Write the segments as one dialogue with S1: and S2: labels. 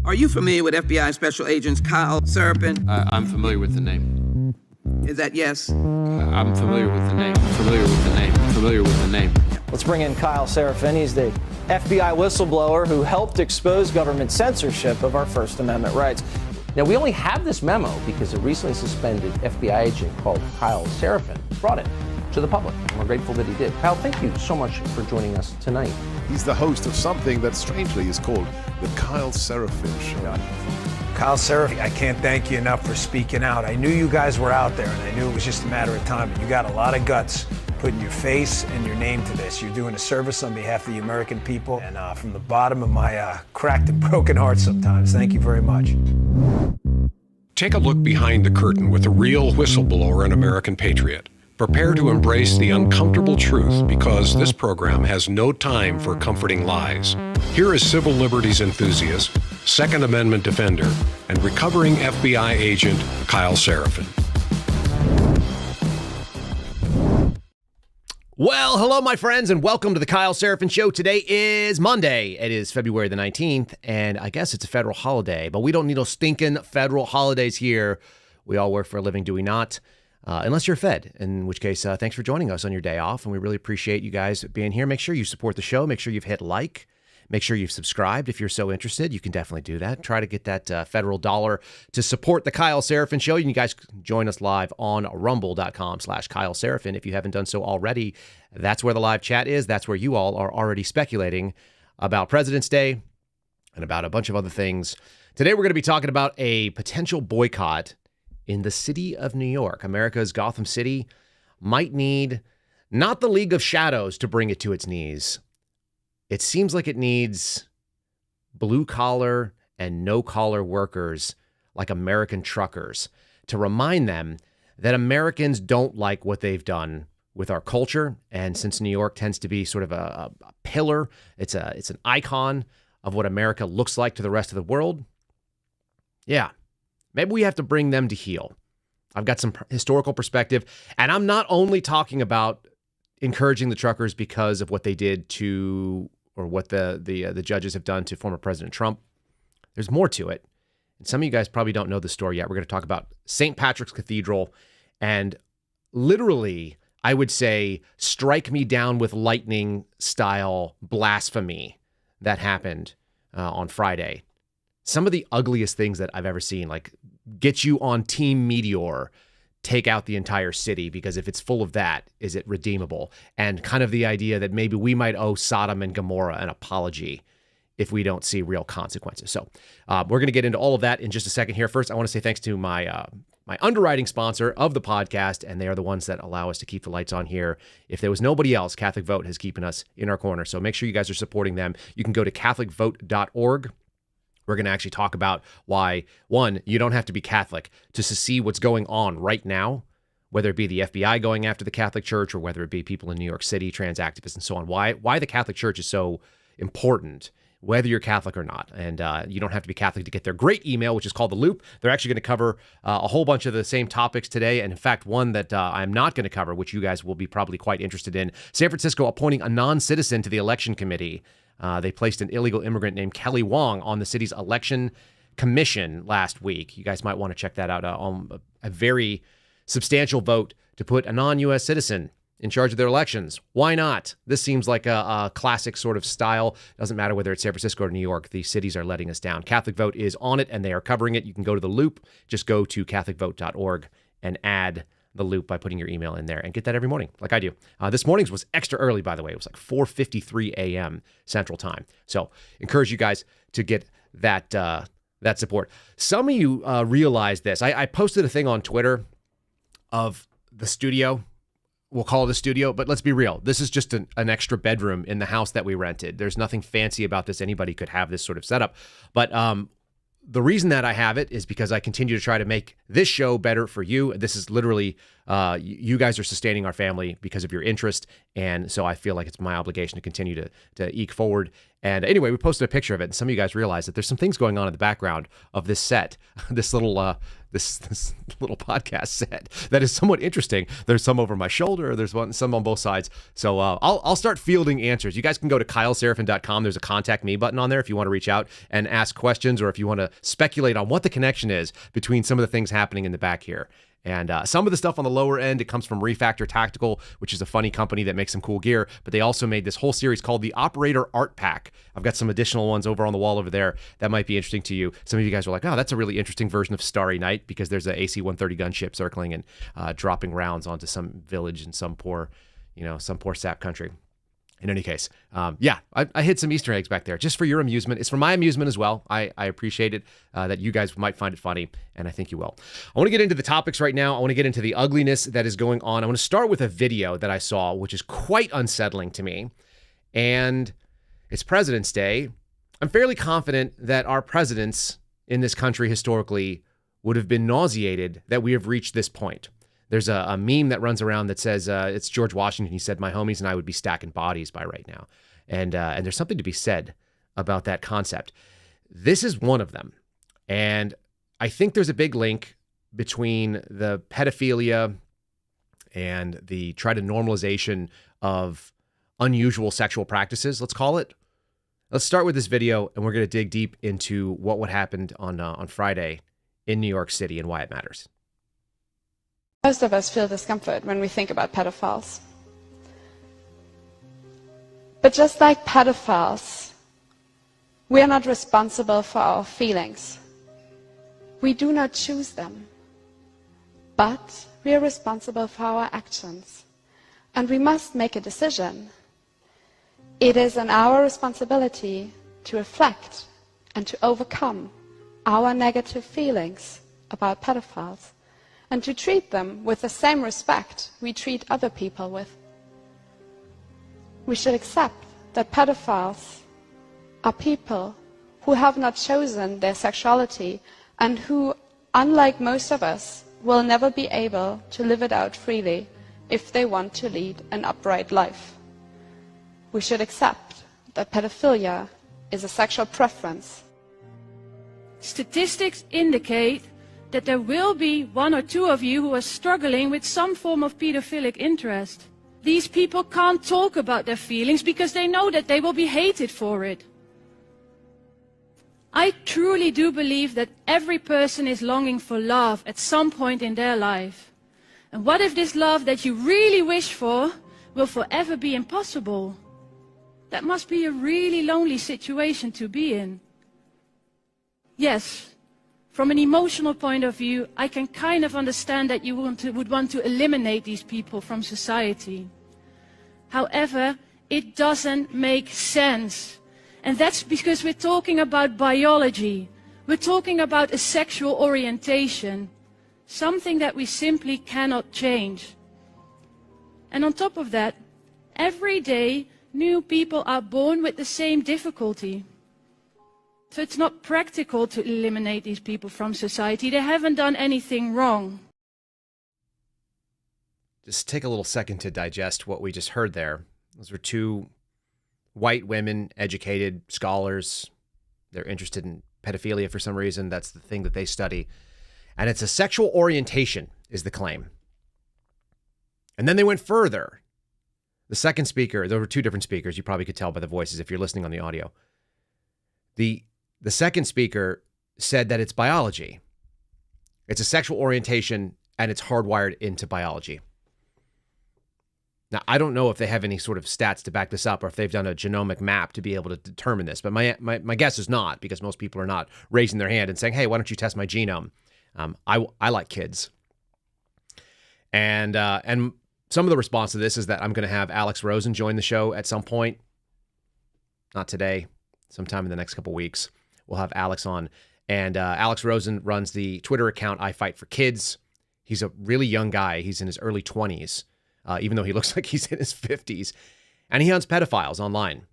S1: Are you familiar with FBI Special Agents Kyle Seraphin?
S2: I'm familiar with the name.
S1: Is that yes?
S2: I'm familiar with the name.
S3: Let's bring in Kyle Seraphin. He's the FBI whistleblower who helped expose government censorship of our First Amendment rights.
S4: Now, we only have this memo because a recently suspended FBI agent called Kyle Seraphin brought it to the public. And we're grateful that he did. Kyle, thank you so much for joining us tonight.
S5: He's the host of something that strangely is called the Kyle Seraphin Show.
S6: Kyle Seraphin, I can't thank you enough for speaking out. I knew you guys were out there, and I knew it was just a matter of time, but you got a lot of guts putting your face and your name to this. You're doing a service on behalf of the American people, and from the bottom of my cracked and broken heart sometimes, thank you very much.
S7: Take a look behind the curtain with a real whistleblower and American patriot. Prepare to embrace the uncomfortable truth because this program has no time for comforting lies. Here is civil liberties enthusiast, Second Amendment defender, and recovering FBI agent Kyle Seraphin.
S8: Well, hello, my friends, and welcome to the Kyle Seraphin Show. Today is Monday. It is February the 19th, and I guess it's a federal holiday, but we don't need no stinking federal holidays here. We all work for a living, do we not? Unless you're Fed, in which case, thanks for joining us on your day off, and we really appreciate you guys being here. Make sure you support the show. Make sure you've hit like. Make sure you've subscribed. If you're so interested, you can definitely do that. Try to get that federal dollar to support the Kyle Seraphin Show. You guys can join us live on rumble.com/Kyle Seraphin. If you haven't done so already, that's where the live chat is. That's where you all are already speculating about President's Day and about a bunch of other things. Today, we're going to be talking about a potential boycott in the city of New York. America's Gotham City might need not the League of Shadows to bring it to its knees. It seems like it needs blue-collar and no-collar workers like American truckers to remind them that Americans don't like what they've done with our culture. And since New York tends to be sort of a pillar, it's an icon of what America looks like to the rest of the world. Yeah, maybe we have to bring them to heel. I've got some historical perspective, and I'm not only talking about encouraging the truckers because of what they did to, or what the judges have done to former President Trump. There's more to it. And some of you guys probably don't know the story yet. We're going to talk about St. Patrick's Cathedral and literally, I would say, strike me down with lightning style blasphemy that happened on Friday. Some of the ugliest things that I've ever seen, like get you on Team Meteor, take out the entire city, because if it's full of that, is it redeemable? And kind of the idea that maybe we might owe Sodom and Gomorrah an apology if we don't see real consequences. So we're going to get into all of that in just a second here. First, I want to say thanks to my underwriting sponsor of the podcast, and they are the ones that allow us to keep the lights on here. If there was nobody else, Catholic Vote has keeping us in our corner. So make sure you guys are supporting them. You can go to catholicvote.org. We're going to actually talk about why, one, you don't have to be Catholic to see what's going on right now, whether it be the FBI going after the Catholic Church or whether it be people in New York City, trans activists, and so on. Why the Catholic Church is so important, whether you're Catholic or not. And you don't have to be Catholic to get their great email, which is called The Loop. They're actually going to cover a whole bunch of the same topics today. And in fact, one that I'm not going to cover, which you guys will be probably quite interested in, San Francisco appointing a non-citizen to the election committee. They placed an illegal immigrant named Kelly Wong on the city's election commission last week. You guys might want to check that out. A very substantial vote to put a non-U.S. citizen in charge of their elections. Why not? This seems like a classic sort of style. Doesn't matter whether it's San Francisco or New York. These cities are letting us down. Catholic Vote is on it, and they are covering it. You can go to The Loop. Just go to catholicvote.org and add The Loop by putting your email in there and get that every morning like I do. This morning's was extra early, by the way. It was like 4:53 a.m. Central Time. So encourage you guys to get that support. Some of you realize this. I posted a thing on Twitter of the studio. We'll call it a studio, but let's be real. This is just an extra bedroom in the house that we rented. There's nothing fancy about this. Anybody could have this sort of setup. But the reason that I have it is because I continue to try to make this show better for you. This is literally, you guys are sustaining our family because of your interest. And so I feel like it's my obligation to continue to eke forward And anyway, we posted a picture of it, and some of you guys realized that there's some things going on in the background of this set, this little podcast set that is somewhat interesting. There's some over my shoulder. There's some on both sides. So I'll start fielding answers. You guys can go to kyleseraphin.com. There's a contact me button on there if you want to reach out and ask questions, or if you want to speculate on what the connection is between some of the things happening in the back here. And some of the stuff on the lower end, it comes from Refactor Tactical, which is a funny company that makes some cool gear. But they also made this whole series called the Operator Art Pack. I've got some additional ones over on the wall over there that might be interesting to you. Some of you guys are like, oh, that's a really interesting version of Starry Night, because there's an AC-130 gunship circling and dropping rounds onto some village in some poor sap country. In any case, I hid some Easter eggs back there just for your amusement. It's for my amusement as well. I appreciate it that you guys might find it funny, and I think you will. I want to get into the topics right now. I want to get into the ugliness that is going on. I want to start with a video that I saw, which is quite unsettling to me. And it's President's Day. I'm fairly confident that our presidents in this country historically would have been nauseated that we have reached this point. There's a meme that runs around that says, it's George Washington. He said, my homies and I would be stacking bodies by right now. And there's something to be said about that concept. This is one of them. And I think there's a big link between the pedophilia and the try to normalization of unusual sexual practices, let's call it. Let's start with this video, and we're going to dig deep into what happened on Friday in New York City and why it matters.
S9: Most of us feel discomfort when we think about pedophiles. But just like pedophiles, we are not responsible for our feelings. We do not choose them. But we are responsible for our actions. And we must make a decision. It is in our responsibility to reflect and to overcome our negative feelings about pedophiles, and to treat them with the same respect we treat other people with. We should accept that pedophiles are people who have not chosen their sexuality and who, unlike most of us, will never be able to live it out freely if they want to lead an upright life. We should accept that pedophilia is a sexual preference.
S10: Statistics indicate that there will be one or two of you who are struggling with some form of pedophilic interest. These people can't talk about their feelings because they know that they will be hated for it. I truly do believe that every person is longing for love at some point in their life. And what if this love that you really wish for will forever be impossible? That must be a really lonely situation to be in. Yes. From an emotional point of view, I can kind of understand that you would want to eliminate these people from society. However, it doesn't make sense. And that's because we're talking about biology. We're talking about a sexual orientation, something that we simply cannot change. And on top of that, every day new people are born with the same difficulty. So it's not practical to eliminate these people from society. They haven't done anything wrong.
S8: Just take a little second to digest what we just heard there. Those were two white women, educated scholars. They're interested in pedophilia for some reason. That's the thing that they study. And it's a sexual orientation is the claim. And then they went further. The second speaker, there were two different speakers. You probably could tell by the voices if you're listening on the audio. The second speaker said that it's biology. It's a sexual orientation, and it's hardwired into biology. Now, I don't know if they have any sort of stats to back this up, or if they've done a genomic map to be able to determine this. But my guess is not, because most people are not raising their hand and saying, hey, why don't you test my genome? I like kids. And some of the response to this is that I'm going to have Alex Rosen join the show at some point. Not today, sometime in the next couple weeks. We'll have Alex on. And Alex Rosen runs the Twitter account I Fight for Kids. He's a really young guy. He's in his early 20s, even though he looks like he's in his 50s. And he hunts pedophiles online.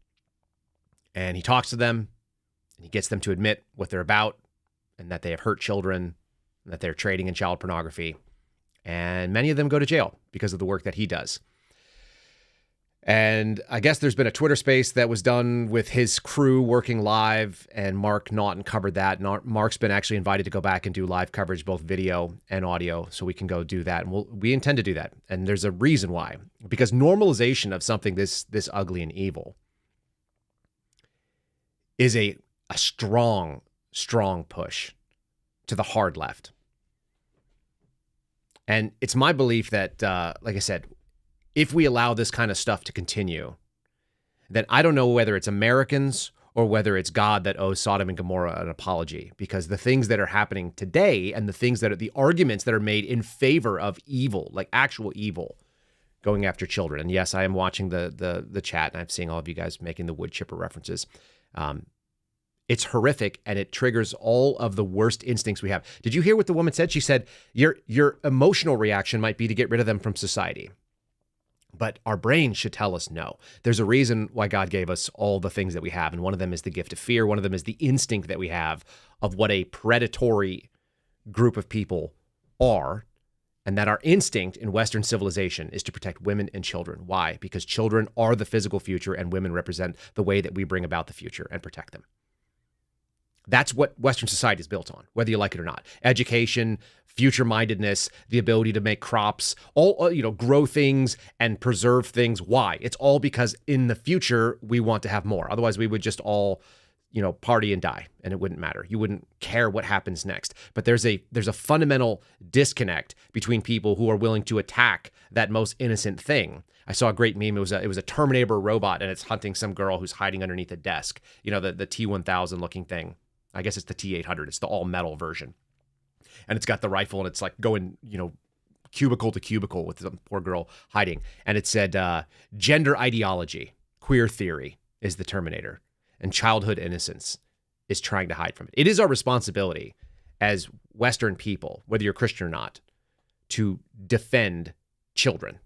S8: And he talks to them, and he gets them to admit what they're about, and that they have hurt children, and that they're trading in child pornography. And many of them go to jail because of the work that he does. And I guess there's been a Twitter space that was done with his crew working live, and Mark Naughton covered that. Mark's been actually invited to go back and do live coverage, both video and audio, so we can go do that. And we intend to do that. And there's a reason why. Because normalization of something this ugly and evil is a strong push to the hard left. And it's my belief that, like I said, if we allow this kind of stuff to continue, then I don't know whether it's Americans or whether it's God that owes Sodom and Gomorrah an apology, because the things that are happening today and the things that are the arguments that are made in favor of evil, like actual evil, going after children. And yes, I am watching the chat, and I'm seeing all of you guys making the wood chipper references. It's horrific, and it triggers all of the worst instincts we have. Did you hear what the woman said? She said, your emotional reaction might be to get rid of them from society. But our brain should tell us no. There's a reason why God gave us all the things that we have. And one of them is the gift of fear. One of them is the instinct that we have of what a predatory group of people are. And that our instinct in Western civilization is to protect women and children. Why? Because children are the physical future, and women represent the way that we bring about the future and protect them. That's what Western society is built on, whether you like it or not. Education, future-mindedness, the ability to make crops, all, grow things and preserve things. Why? It's all because in the future, we want to have more. Otherwise, we would just all, party and die, and it wouldn't matter. You wouldn't care what happens next. But there's a fundamental disconnect between people who are willing to attack that most innocent thing. I saw a great meme. It was a Terminator robot, and it's hunting some girl who's hiding underneath a desk. The T-1000 looking thing. I guess it's the T-800. It's the all-metal version. And it's got the rifle, and it's like going, cubicle to cubicle with some poor girl hiding. And it said, gender ideology, queer theory is the Terminator, and childhood innocence is trying to hide from it. It is our responsibility as Western people, whether you're Christian or not, to defend children.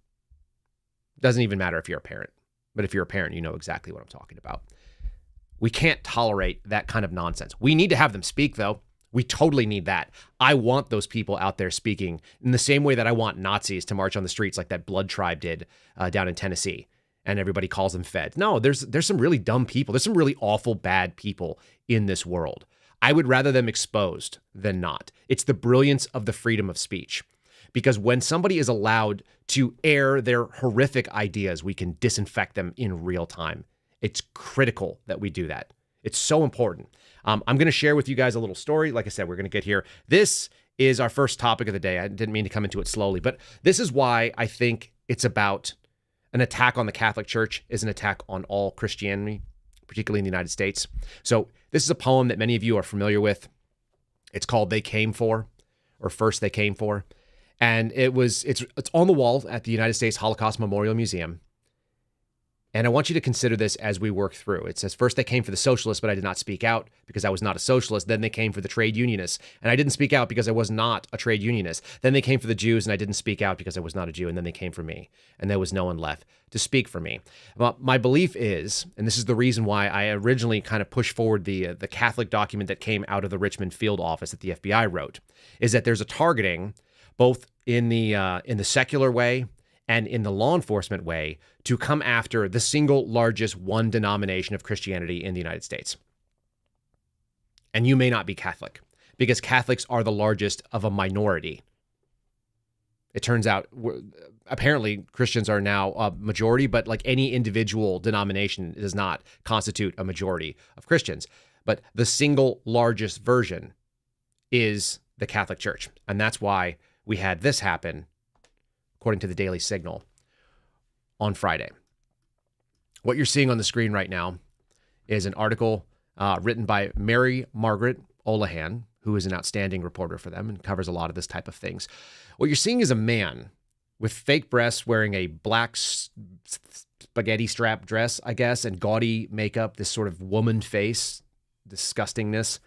S8: It doesn't even matter if you're a parent. But if you're a parent, you know exactly what I'm talking about. We can't tolerate that kind of nonsense. We need to have them speak, though. We totally need that. I want those people out there speaking in the same way that I want Nazis to march on the streets like that Blood Tribe did down in Tennessee, and everybody calls them Feds. No, there's some really dumb people. There's some really awful, bad people in this world. I would rather them exposed than not. It's the brilliance of the freedom of speech. Because when somebody is allowed to air their horrific ideas, we can disinfect them in real time. It's critical that we do that. It's so important. I'm going to share with you guys a little story. Like I said, we're going to get here. This is our first topic of the day. I didn't mean to come into it slowly, but this is why I think it's about an attack on the Catholic Church is an attack on all Christianity, particularly in the United States. So this is a poem that many of you are familiar with. It's called They Came For, or First They Came For. And it's on the wall at the United States Holocaust Memorial Museum. And I want you to consider this as we work through. It says, first they came for the socialists, but I did not speak out because I was not a socialist. Then they came for the trade unionists, and I didn't speak out because I was not a trade unionist. Then they came for the Jews, and I didn't speak out because I was not a Jew. And then they came for me, and there was no one left to speak for me. Well, my belief is, and this is the reason why I originally kind of pushed forward the Catholic document that came out of the Richmond field office that the FBI wrote, is that there's a targeting both in the secular way and in the law enforcement way to come after the single largest one denomination of Christianity in the United States. And you may not be Catholic, because Catholics are the largest of a minority. It turns out, apparently, Christians are now a majority, but like any individual denomination does not constitute a majority of Christians. But the single largest version is the Catholic Church. And that's why we had this happen, according to the Daily Signal, on Friday. What you're seeing on the screen right now is an article written by Mary Margaret Olahan, who is an outstanding reporter for them and covers a lot of this type of things. What you're seeing is a man with fake breasts wearing a black spaghetti strap dress, I guess, and gaudy makeup, this sort of woman face, disgustingness.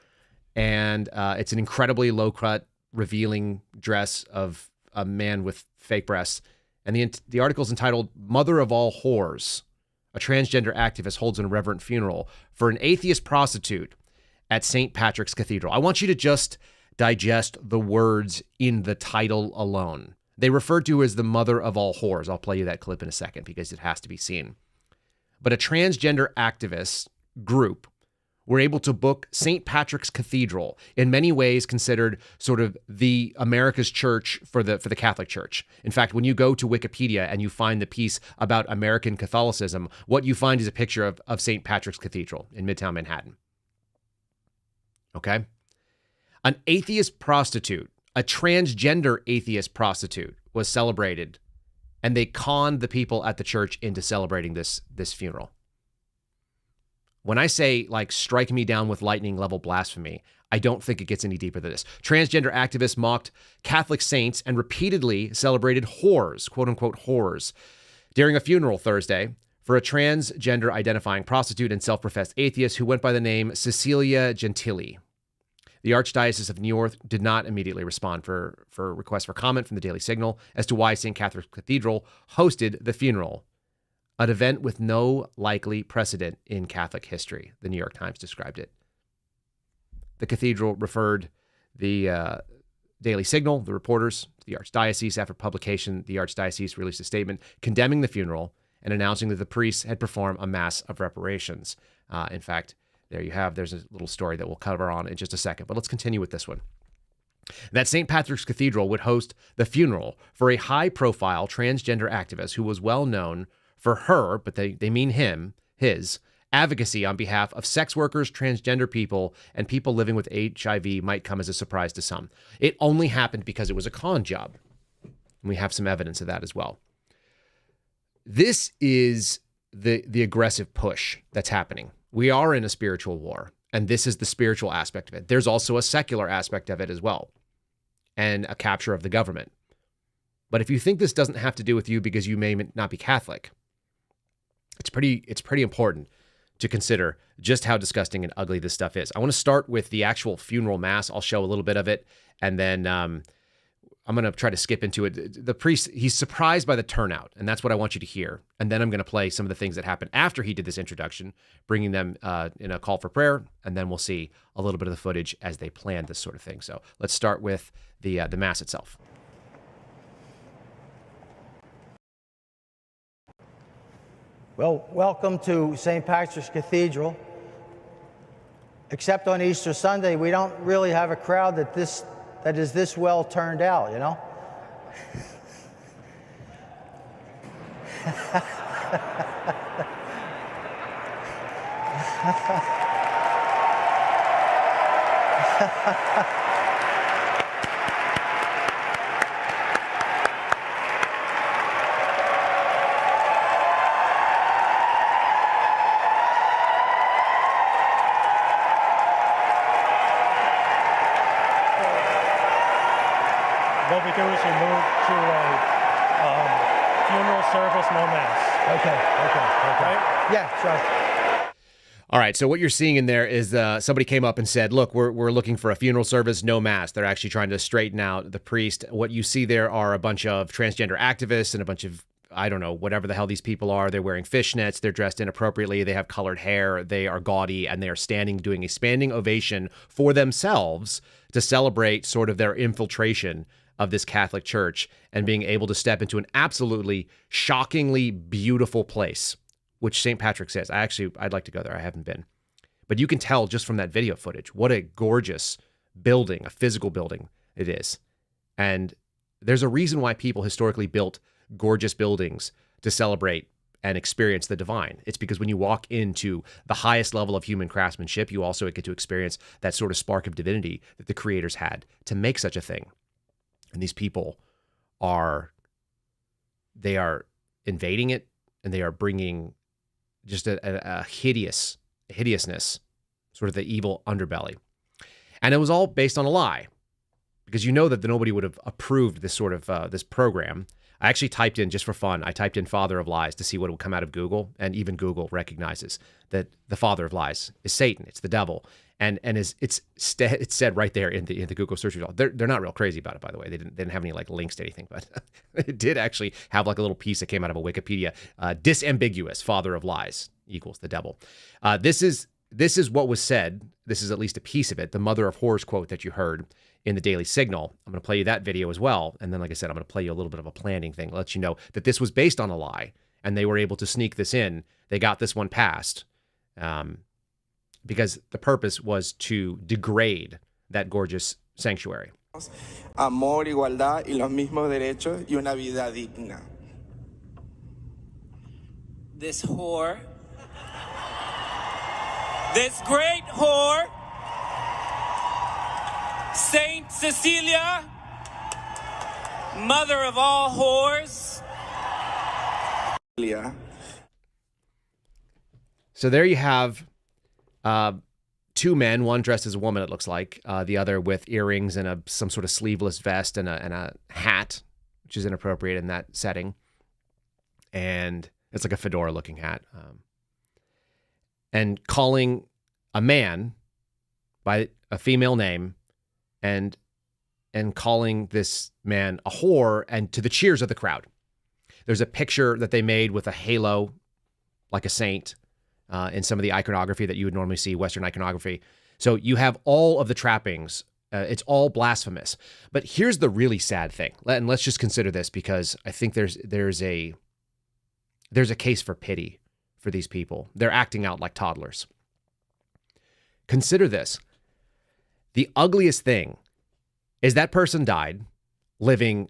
S8: And it's an incredibly low-cut, revealing dress of a man with fake breasts. And the article is entitled, Mother of All Whores. A transgender activist holds an irreverent funeral for an atheist prostitute at St. Patrick's Cathedral. I want you to just digest the words in the title alone. They referred to her as the mother of all whores. I'll play you that clip in a second because it has to be seen. But a transgender activist group were able to book St. Patrick's Cathedral, in many ways considered sort of the America's church for the Catholic Church. In fact, when you go to Wikipedia and you find the piece about American Catholicism, what you find is a picture of St. Patrick's Cathedral in Midtown Manhattan. Okay? An atheist prostitute, a transgender atheist prostitute, was celebrated, and they conned the people at the church into celebrating this funeral. When I say, like, strike me down with lightning level blasphemy, I don't think it gets any deeper than this. Transgender activists mocked Catholic saints and repeatedly celebrated whores, quote unquote whores, during a funeral Thursday for a transgender identifying prostitute and self-professed atheist who went by the name Cecilia Gentili. The Archdiocese of New York did not immediately respond for requests for comment from the Daily Signal as to why St. Catherine's Cathedral hosted the funeral, an event with no likely precedent in Catholic history, the New York Times described it. The cathedral referred the Daily Signal, the reporters, to the Archdiocese. After publication, the Archdiocese released a statement condemning the funeral and announcing that the priests had performed a mass of reparations. In fact, there you have, there's a little story that we'll cover on in just a second, but let's continue with this one. That St. Patrick's Cathedral would host the funeral for a high-profile transgender activist who was well known for her, but they mean his advocacy on behalf of sex workers, transgender people, and people living with HIV might come as a surprise to some. It only happened because it was a con job. And we have some evidence of that as well. This is the aggressive push that's happening. We are in a spiritual war, and this is the spiritual aspect of it. There's also a secular aspect of it as well, and a capture of the government. But if you think this doesn't have to do with you because you may not be Catholic, it's pretty important to consider just how disgusting and ugly this stuff is. I want to start with the actual funeral mass. I'll show a little bit of it, and then I'm going to try to skip into it. The priest, he's surprised by the turnout, and that's what I want you to hear. And then I'm going to play some of the things that happened after he did this introduction, bringing them in a call for prayer, and then we'll see a little bit of the footage as they planned this sort of thing. So let's start with the mass itself.
S11: Well, welcome to St. Patrick's Cathedral. Except on Easter Sunday, we don't really have a crowd that is this well turned out, you know?
S12: What we do is we move to a funeral service, no mass.
S11: Okay.
S12: Right?
S11: Yeah, sure.
S8: All right, so what you're seeing in there is somebody came up and said, look, we're looking for a funeral service, no mass. They're actually trying to straighten out the priest. What you see there are a bunch of transgender activists and a bunch of, I don't know, whatever the hell these people are. They're wearing fishnets. They're dressed inappropriately. They have colored hair. They are gaudy, and they are standing doing a standing ovation for themselves to celebrate sort of their infiltration of this Catholic Church and being able to step into an absolutely shockingly beautiful place, which St. Patrick says. I'd like to go there. I haven't been. But you can tell just from that video footage what a gorgeous building, a physical building it is. And there's a reason why people historically built gorgeous buildings to celebrate and experience the divine. It's because when you walk into the highest level of human craftsmanship, you also get to experience that sort of spark of divinity that the creators had to make such a thing. And these people are invading it, and they are bringing just a hideousness, sort of the evil underbelly. And it was all based on a lie, because you know that nobody would have approved this sort of this program. I actually typed in, just for fun, I typed in father of lies to see what would come out of Google, and even Google recognizes that the father of lies is Satan. It's the devil. And it's said right there in the Google search result. They're not real crazy about it, by the way. They didn't have any like links to anything, but it did actually have like a little piece that came out of a Wikipedia. Disambiguous father of lies equals the devil. This is what was said. This is at least a piece of it. The mother of whores quote that you heard in the Daily Signal. I'm going to play you that video as well. And then, like I said, I'm going to play you a little bit of a planning thing, let you know that this was based on a lie, and they were able to sneak this in. They got this one passed because the purpose was to degrade that gorgeous sanctuary.
S13: Amor, igualdad y los mismos derechos y una vida digna.
S14: This whore, this great whore, Saint Cecilia, mother of all whores.
S8: So there you have two men, one dressed as a woman, it looks like, the other with earrings and some sort of sleeveless vest and a hat, which is inappropriate in that setting. And it's like a fedora-looking hat. And calling a man by a female name and calling this man a whore, and to the cheers of the crowd. There's a picture that they made with a halo, like a saint, in some of the iconography that you would normally see, Western iconography. So you have all of the trappings. It's all blasphemous. But here's the really sad thing. And let's just consider this, because I think there's a case for pity for these people. They're acting out like toddlers. Consider this. The ugliest thing is that person died living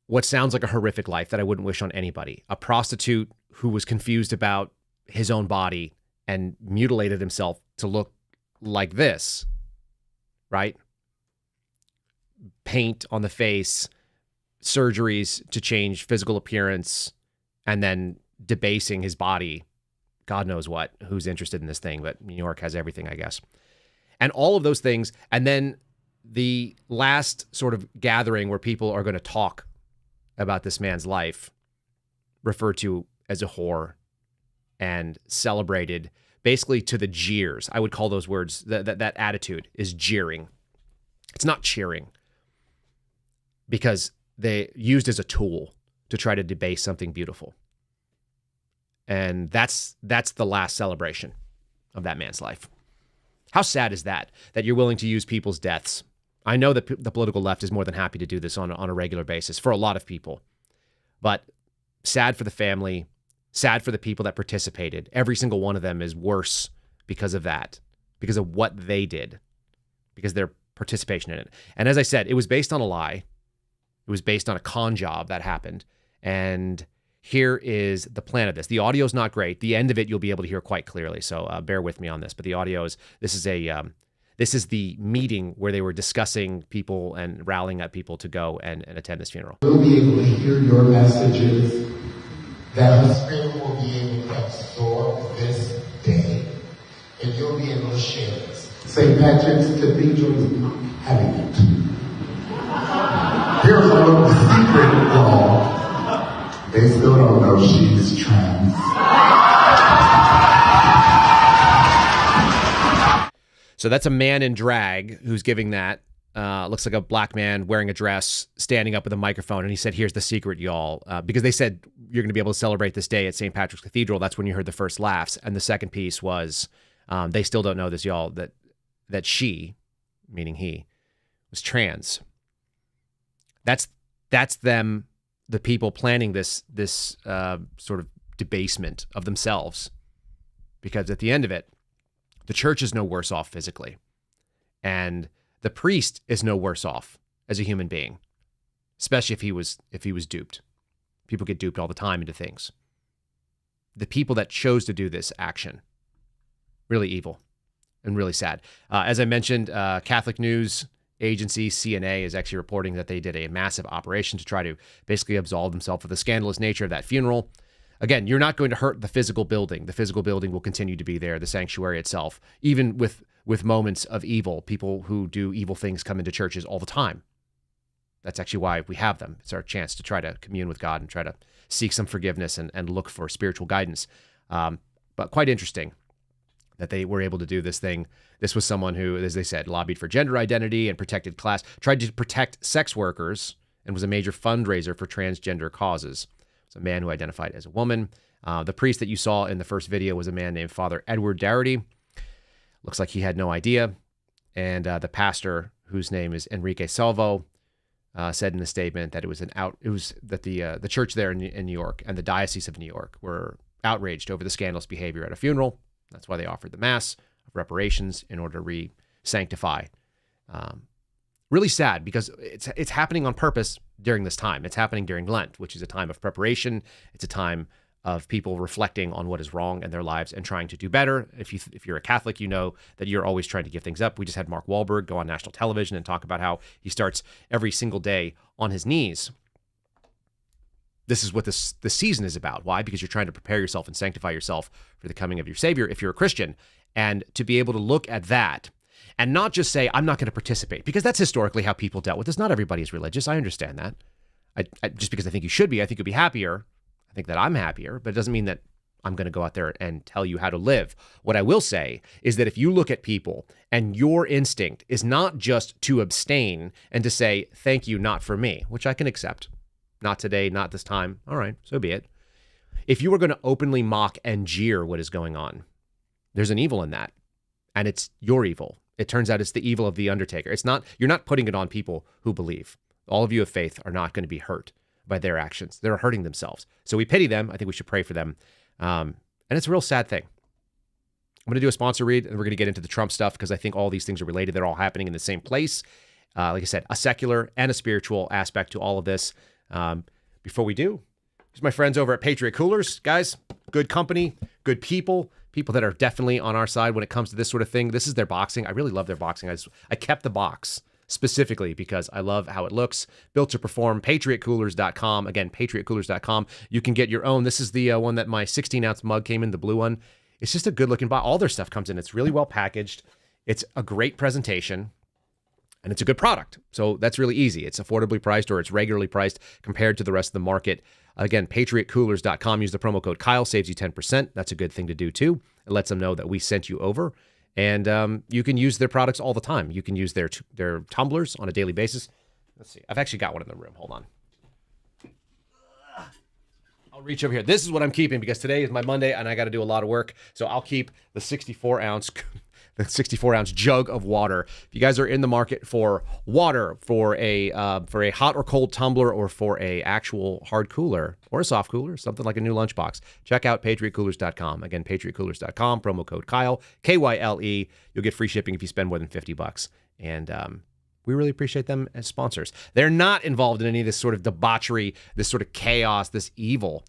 S8: what sounds like a horrific life that I wouldn't wish on anybody. A prostitute who was confused about his own body and mutilated himself to look like this, right? Paint on the face, surgeries to change physical appearance, and then debasing his body. God knows what, who's interested in this thing, but New York has everything, I guess. And all of those things. And then the last sort of gathering where people are going to talk about this man's life, referred to as a whore and celebrated basically to the jeers. I would call those words, that attitude is jeering. It's not cheering, because they used as a tool to try to debase something beautiful. And that's the last celebration of that man's life. How sad is that you're willing to use people's deaths? I know that the political left is more than happy to do this on a regular basis for a lot of people. But sad for the family, sad for the people that participated. Every single one of them is worse because of that, because of what they did, because of their participation in it. And as I said, it was based on a lie. It was based on a con job that happened. And here is the plan of this. The audio is not great. The end of it you'll be able to hear quite clearly. So bear with me on this. But the audio is, this is the meeting where they were discussing people and rallying up people to go and attend this funeral.
S15: We'll be able to hear your messages, that the Spirit will be able to absorb this day, and you'll be able to share this. St. Patrick's Cathedral is having it. Here's a little secret, y'all. They still don't know she's trans.
S8: So that's a man in drag who's giving that. Looks like a black man wearing a dress, standing up with a microphone. And he said, here's the secret, y'all. Because they said you're going to be able to celebrate this day at St. Patrick's Cathedral. That's when you heard the first laughs. And the second piece was, they still don't know this, y'all, that she, meaning he, was trans. That's them, the people planning this sort of debasement of themselves. Because at the end of it, the church is no worse off physically. And the priest is no worse off as a human being, especially if he was duped. People get duped all the time into things. The people that chose to do this action, really evil and really sad. As I mentioned, Catholic News Agency, CNA, is actually reporting that they did a massive operation to try to basically absolve themselves of the scandalous nature of that funeral. Again, you're not going to hurt the physical building. The physical building will continue to be there, the sanctuary itself. Even with moments of evil, people who do evil things come into churches all the time. That's actually why we have them. It's our chance to try to commune with God and try to seek some forgiveness and look for spiritual guidance. But quite interesting that they were able to do this thing. This was someone who, as they said, lobbied for gender identity and protected class, tried to protect sex workers, and was a major fundraiser for transgender causes. It's a man who identified as a woman. The priest that you saw in the first video was a man named Father Edward Darity. Looks like he had no idea. And the pastor whose name is Enrique Salvo, said in a statement that the church there in New York and the Diocese of New York were outraged over the scandalous behavior at a funeral. That's why they offered the mass of reparations in order to re-sanctify. Really sad because it's happening on purpose during this time. It's happening during Lent, which is a time of preparation. It's a time of people reflecting on what is wrong in their lives and trying to do better. If you're a Catholic, you know that you're always trying to give things up. We just had Mark Wahlberg go on national television and talk about how he starts every single day on his knees. This is what the season is about. Why? Because you're trying to prepare yourself and sanctify yourself for the coming of your Savior if you're a Christian. And to be able to look at that and not just say, I'm not going to participate, because that's historically how people dealt with this. Not everybody is religious. I understand that. I just because I think you should be, I think you'll be happier. I think that I'm happier, but it doesn't mean that I'm going to go out there and tell you how to live. What I will say is that if you look at people and your instinct is not just to abstain and to say, thank you, not for me, which I can accept. Not today, not this time. All right, so be it. If you are going to openly mock and jeer what is going on, there's an evil in that. And it's your evil. It turns out it's the evil of the undertaker. You're not putting it on people who believe. All of you of faith are not going to be hurt by their actions. They're hurting themselves. So we pity them. I think we should pray for them. And it's a real sad thing. I'm going to do a sponsor read, and we're going to get into the Trump stuff because I think all these things are related. They're all happening in the same place. Like I said, a secular and a spiritual aspect to all of this. Before we do, here's my friends over at Patriot Coolers. Guys, good company, good people that are definitely on our side when it comes to this sort of thing. This is their boxing. I really love their boxing. I kept the box specifically because I love how it looks. Built to perform, patriotcoolers.com. Again, patriotcoolers.com. You can get your own. This is the one that my 16-ounce mug came in, the blue one. It's just a good-looking box. All their stuff comes in. It's really well packaged. It's a great presentation, and it's a good product. So that's really easy. It's affordably priced, or it's regularly priced compared to the rest of the market. Again, patriotcoolers.com. Use the promo code Kyle, saves you 10%. That's a good thing to do, too. It lets them know that we sent you over. And you can use their products all the time. You can use their tumblers on a daily basis. Let's see. I've actually got one in the room. Hold on. I'll reach over here. This is what I'm keeping because today is my Monday and I got to do a lot of work. So I'll keep the 64-ounce jug of water. If you guys are in the market for water, for a hot or cold tumbler, or for a actual hard cooler or a soft cooler, something like a new lunchbox, check out patriotcoolers.com. Again, patriotcoolers.com, promo code Kyle, Kyle. You'll get free shipping if you spend more than $50. And we really appreciate them as sponsors. They're not involved in any of this sort of debauchery, this sort of chaos, this evil.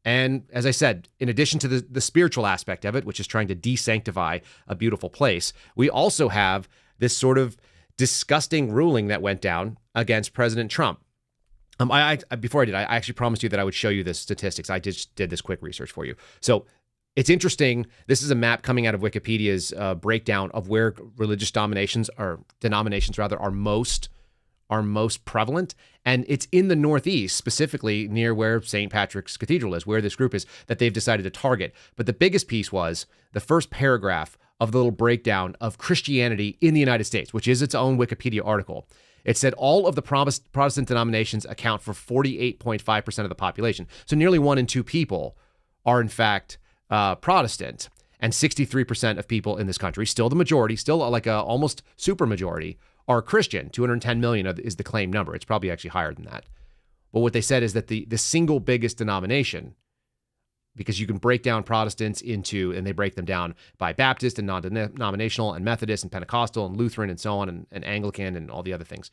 S8: And as I said, in addition to the spiritual aspect of it, which is trying to desanctify a beautiful place, we also have this sort of disgusting ruling that went down against President Trump. Before I did, I actually promised you that I would show you the statistics. I just did this quick research for you. So it's interesting. This is a map coming out of Wikipedia's breakdown of where religious denominations are most prevalent. And it's in the Northeast, specifically near where St. Patrick's Cathedral is, where this group is, that they've decided to target. But the biggest piece was the first paragraph of the little breakdown of Christianity in the United States, which is its own Wikipedia article. It said all of the Protestant denominations account for 48.5% of the population. So nearly 1 in 2 people are in fact Protestant, and 63% of people in this country, still the majority, still like a almost super majority, are Christian. 210 million is the claimed number. It's probably actually higher than that. But what they said is that the single biggest denomination, because you can break down Protestants into, and they break them down by Baptist and non-denominational and Methodist and Pentecostal and Lutheran and so on, and Anglican and all the other things.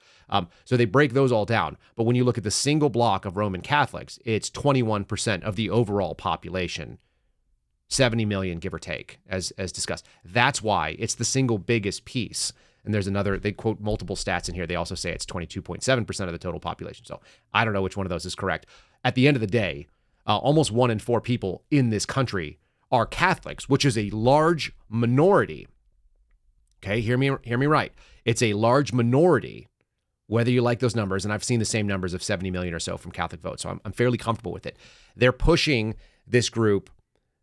S8: So they break those all down. But when you look at the single block of Roman Catholics, it's 21% of the overall population, 70 million, give or take, as discussed. That's why it's the single biggest piece. And there's another, they quote multiple stats in here. They also say it's 22.7% of the total population. So I don't know which one of those is correct. At the end of the day, almost 1 in 4 people in this country are Catholics, which is a large minority. Okay, hear me right. It's a large minority, whether you like those numbers. And I've seen the same numbers of 70 million or so from Catholic votes. So I'm fairly comfortable with it. They're pushing this group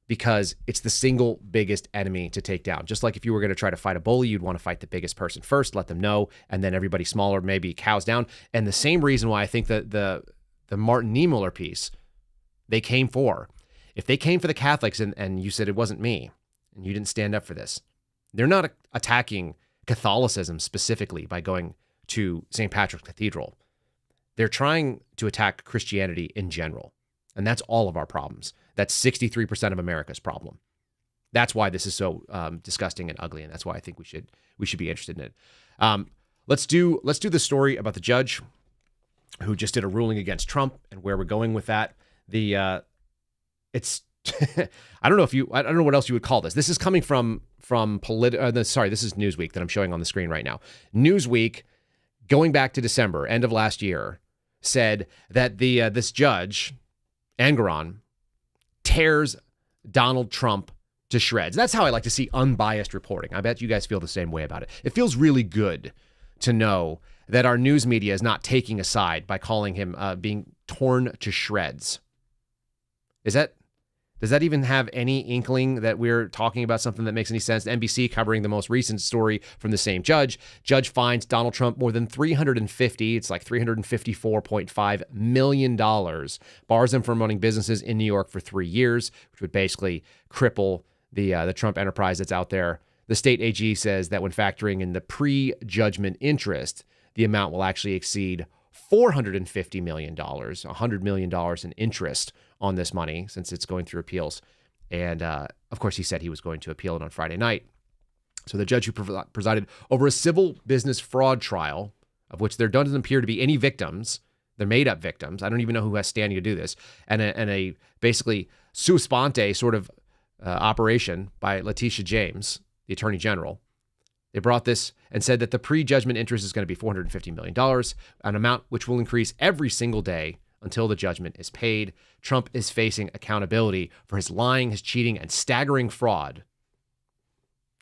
S8: because it's the single biggest enemy to take down. Just like if you were going to try to fight a bully, you'd want to fight the biggest person first, let them know, and then everybody smaller maybe cows down. And the same reason why I think that the Martin Niemöller piece, they came for. If they came for the Catholics and you said it wasn't me, and you didn't stand up for this, they're not attacking Catholicism specifically by going to St. Patrick's Cathedral. They're trying to attack Christianity in general. And that's all of our problems. That's 63% of America's problem. That's why this is so disgusting and ugly, and that's why I think we should be interested in it. Let's do the story about the judge who just did a ruling against Trump and where we're going with that. It's I don't know what else you would call this. This is coming from this is Newsweek that I'm showing on the screen right now. Newsweek, going back to December, end of last year, said that this judge, Engoron, tears Donald Trump to shreds. That's how I like to see unbiased reporting. I bet you guys feel the same way about it. It feels really good to know that our news media is not taking a side by calling him being torn to shreds. Does that even have any inkling that we're talking about something that makes any sense? NBC covering the most recent story from the same judge. Judge fines Donald Trump more than $354.5 million, bars him from running businesses in New York for 3 years, which would basically cripple the Trump enterprise that's out there. The state AG says that when factoring in the pre-judgment interest, the amount will actually exceed $450 million, $100 million in interest on this money since it's going through appeals. And of course, he said he was going to appeal it on Friday night. So the judge who presided over a civil business fraud trial, of which there doesn't appear to be any victims, they're made up victims. I don't even know who has standing to do this. And a basically sua sponte sort of operation by Letitia James, the attorney general. They brought this and said that the pre-judgment interest is going to be $450 million, an amount which will increase every single day until the judgment is paid. Trump is facing accountability for his lying, his cheating, and staggering fraud.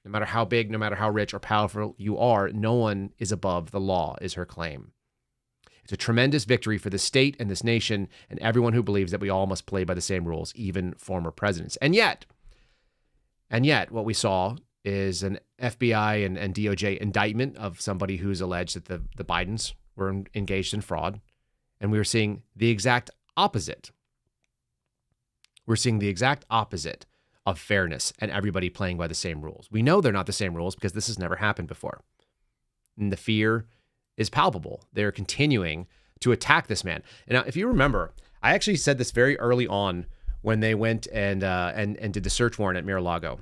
S8: No matter how big, no matter how rich or powerful you are, no one is above the law, is her claim. It's a tremendous victory for the state and this nation and everyone who believes that we all must play by the same rules, even former presidents. And yet, what we saw is an FBI and DOJ indictment of somebody who's alleged that the Bidens were engaged in fraud. And we were seeing the exact opposite. We're seeing the exact opposite of fairness and everybody playing by the same rules. We know they're not the same rules because this has never happened before. And the fear is palpable. They're continuing to attack this man. And now, if you remember, I actually said this very early on when they went and did the search warrant at Mar-a-Lago.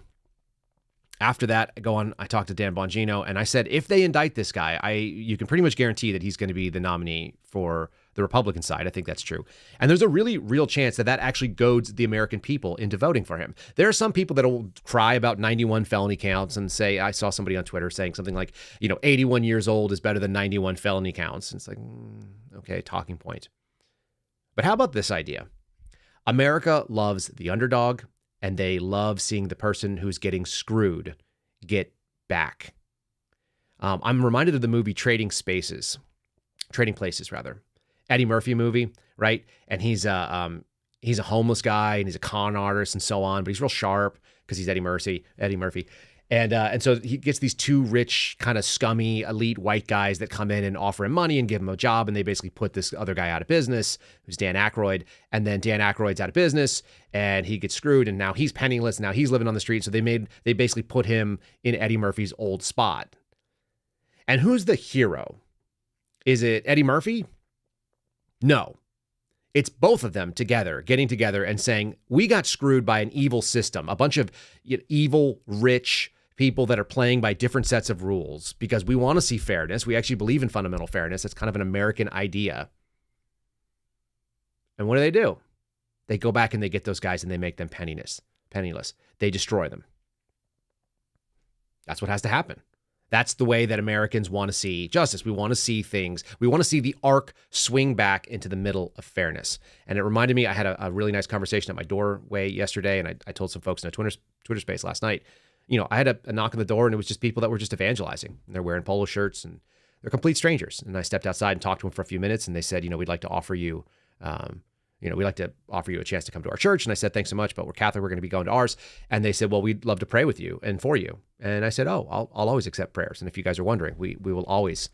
S8: After that, I talked to Dan Bongino, and I said, if they indict this guy, you can pretty much guarantee that he's going to be the nominee for the Republican side. I think that's true. And there's a really real chance that actually goads the American people into voting for him. There are some people that will cry about 91 felony counts and say, I saw somebody on Twitter saying something like, 81 years old is better than 91 felony counts. And it's like, okay, talking point. But how about this idea? America loves the underdog, and they love seeing the person who's getting screwed get back. I'm reminded of the movie Trading Places, Eddie Murphy movie, right? And he's a homeless guy and he's a con artist and so on, but he's real sharp because he's Eddie Murphy. And so he gets these two rich, kind of scummy, elite white guys that come in and offer him money and give him a job. And they basically put this other guy out of business, who's Dan Aykroyd. And then Dan Aykroyd's out of business and he gets screwed. And now he's penniless. Now he's living on the street. So they basically put him in Eddie Murphy's old spot. And who's the hero? Is it Eddie Murphy? No. It's both of them getting together and saying, we got screwed by an evil system, a bunch of evil, rich people that are playing by different sets of rules because we want to see fairness. We actually believe in fundamental fairness. It's kind of an American idea. And what do? They go back and they get those guys and they make them penniless. They destroy them. That's what has to happen. That's the way that Americans want to see justice. We want to see things. We want to see the arc swing back into the middle of fairness. And it reminded me, I had a really nice conversation at my doorway yesterday, and I told some folks in a Twitter space last night, I had a knock on the door, and it was just people that were just evangelizing. And they're wearing polo shirts, and they're complete strangers. And I stepped outside and talked to them for a few minutes, and they said, we'd like to offer you we'd like to offer you a chance to come to our church. And I said, thanks so much, but we're Catholic. We're going to be going to ours. And they said, well, we'd love to pray with you and for you. And I said, I'll always accept prayers. And if you guys are wondering, we will always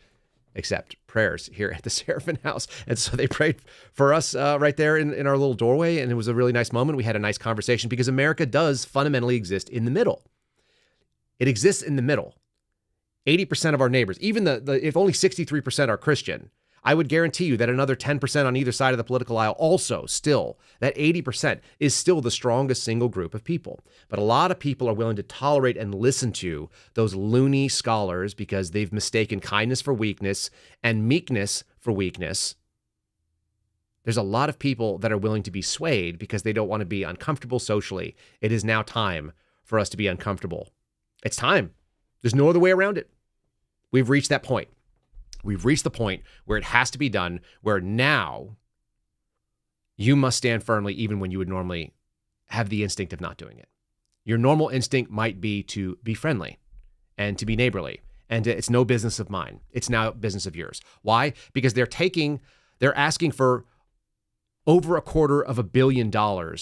S8: accept prayers here at the Seraphin house. And so they prayed for us right there in our little doorway. And it was a really nice moment. We had a nice conversation because America does fundamentally exist in the middle. It exists in the middle. 80% of our neighbors, even if only 63% are Christian, I would guarantee you that another 10% on either side of the political aisle also still, that 80% is still the strongest single group of people. But a lot of people are willing to tolerate and listen to those loony scholars because they've mistaken kindness for weakness and meekness for weakness. There's a lot of people that are willing to be swayed because they don't want to be uncomfortable socially. It is now time for us to be uncomfortable. It's time. There's no other way around it. We've reached that point. We've reached the point where it has to be done, where now you must stand firmly even when you would normally have the instinct of not doing it. Your normal instinct might be to be friendly and to be neighborly, and it's no business of mine. It's now business of yours. Why? Because they're asking for over $250 million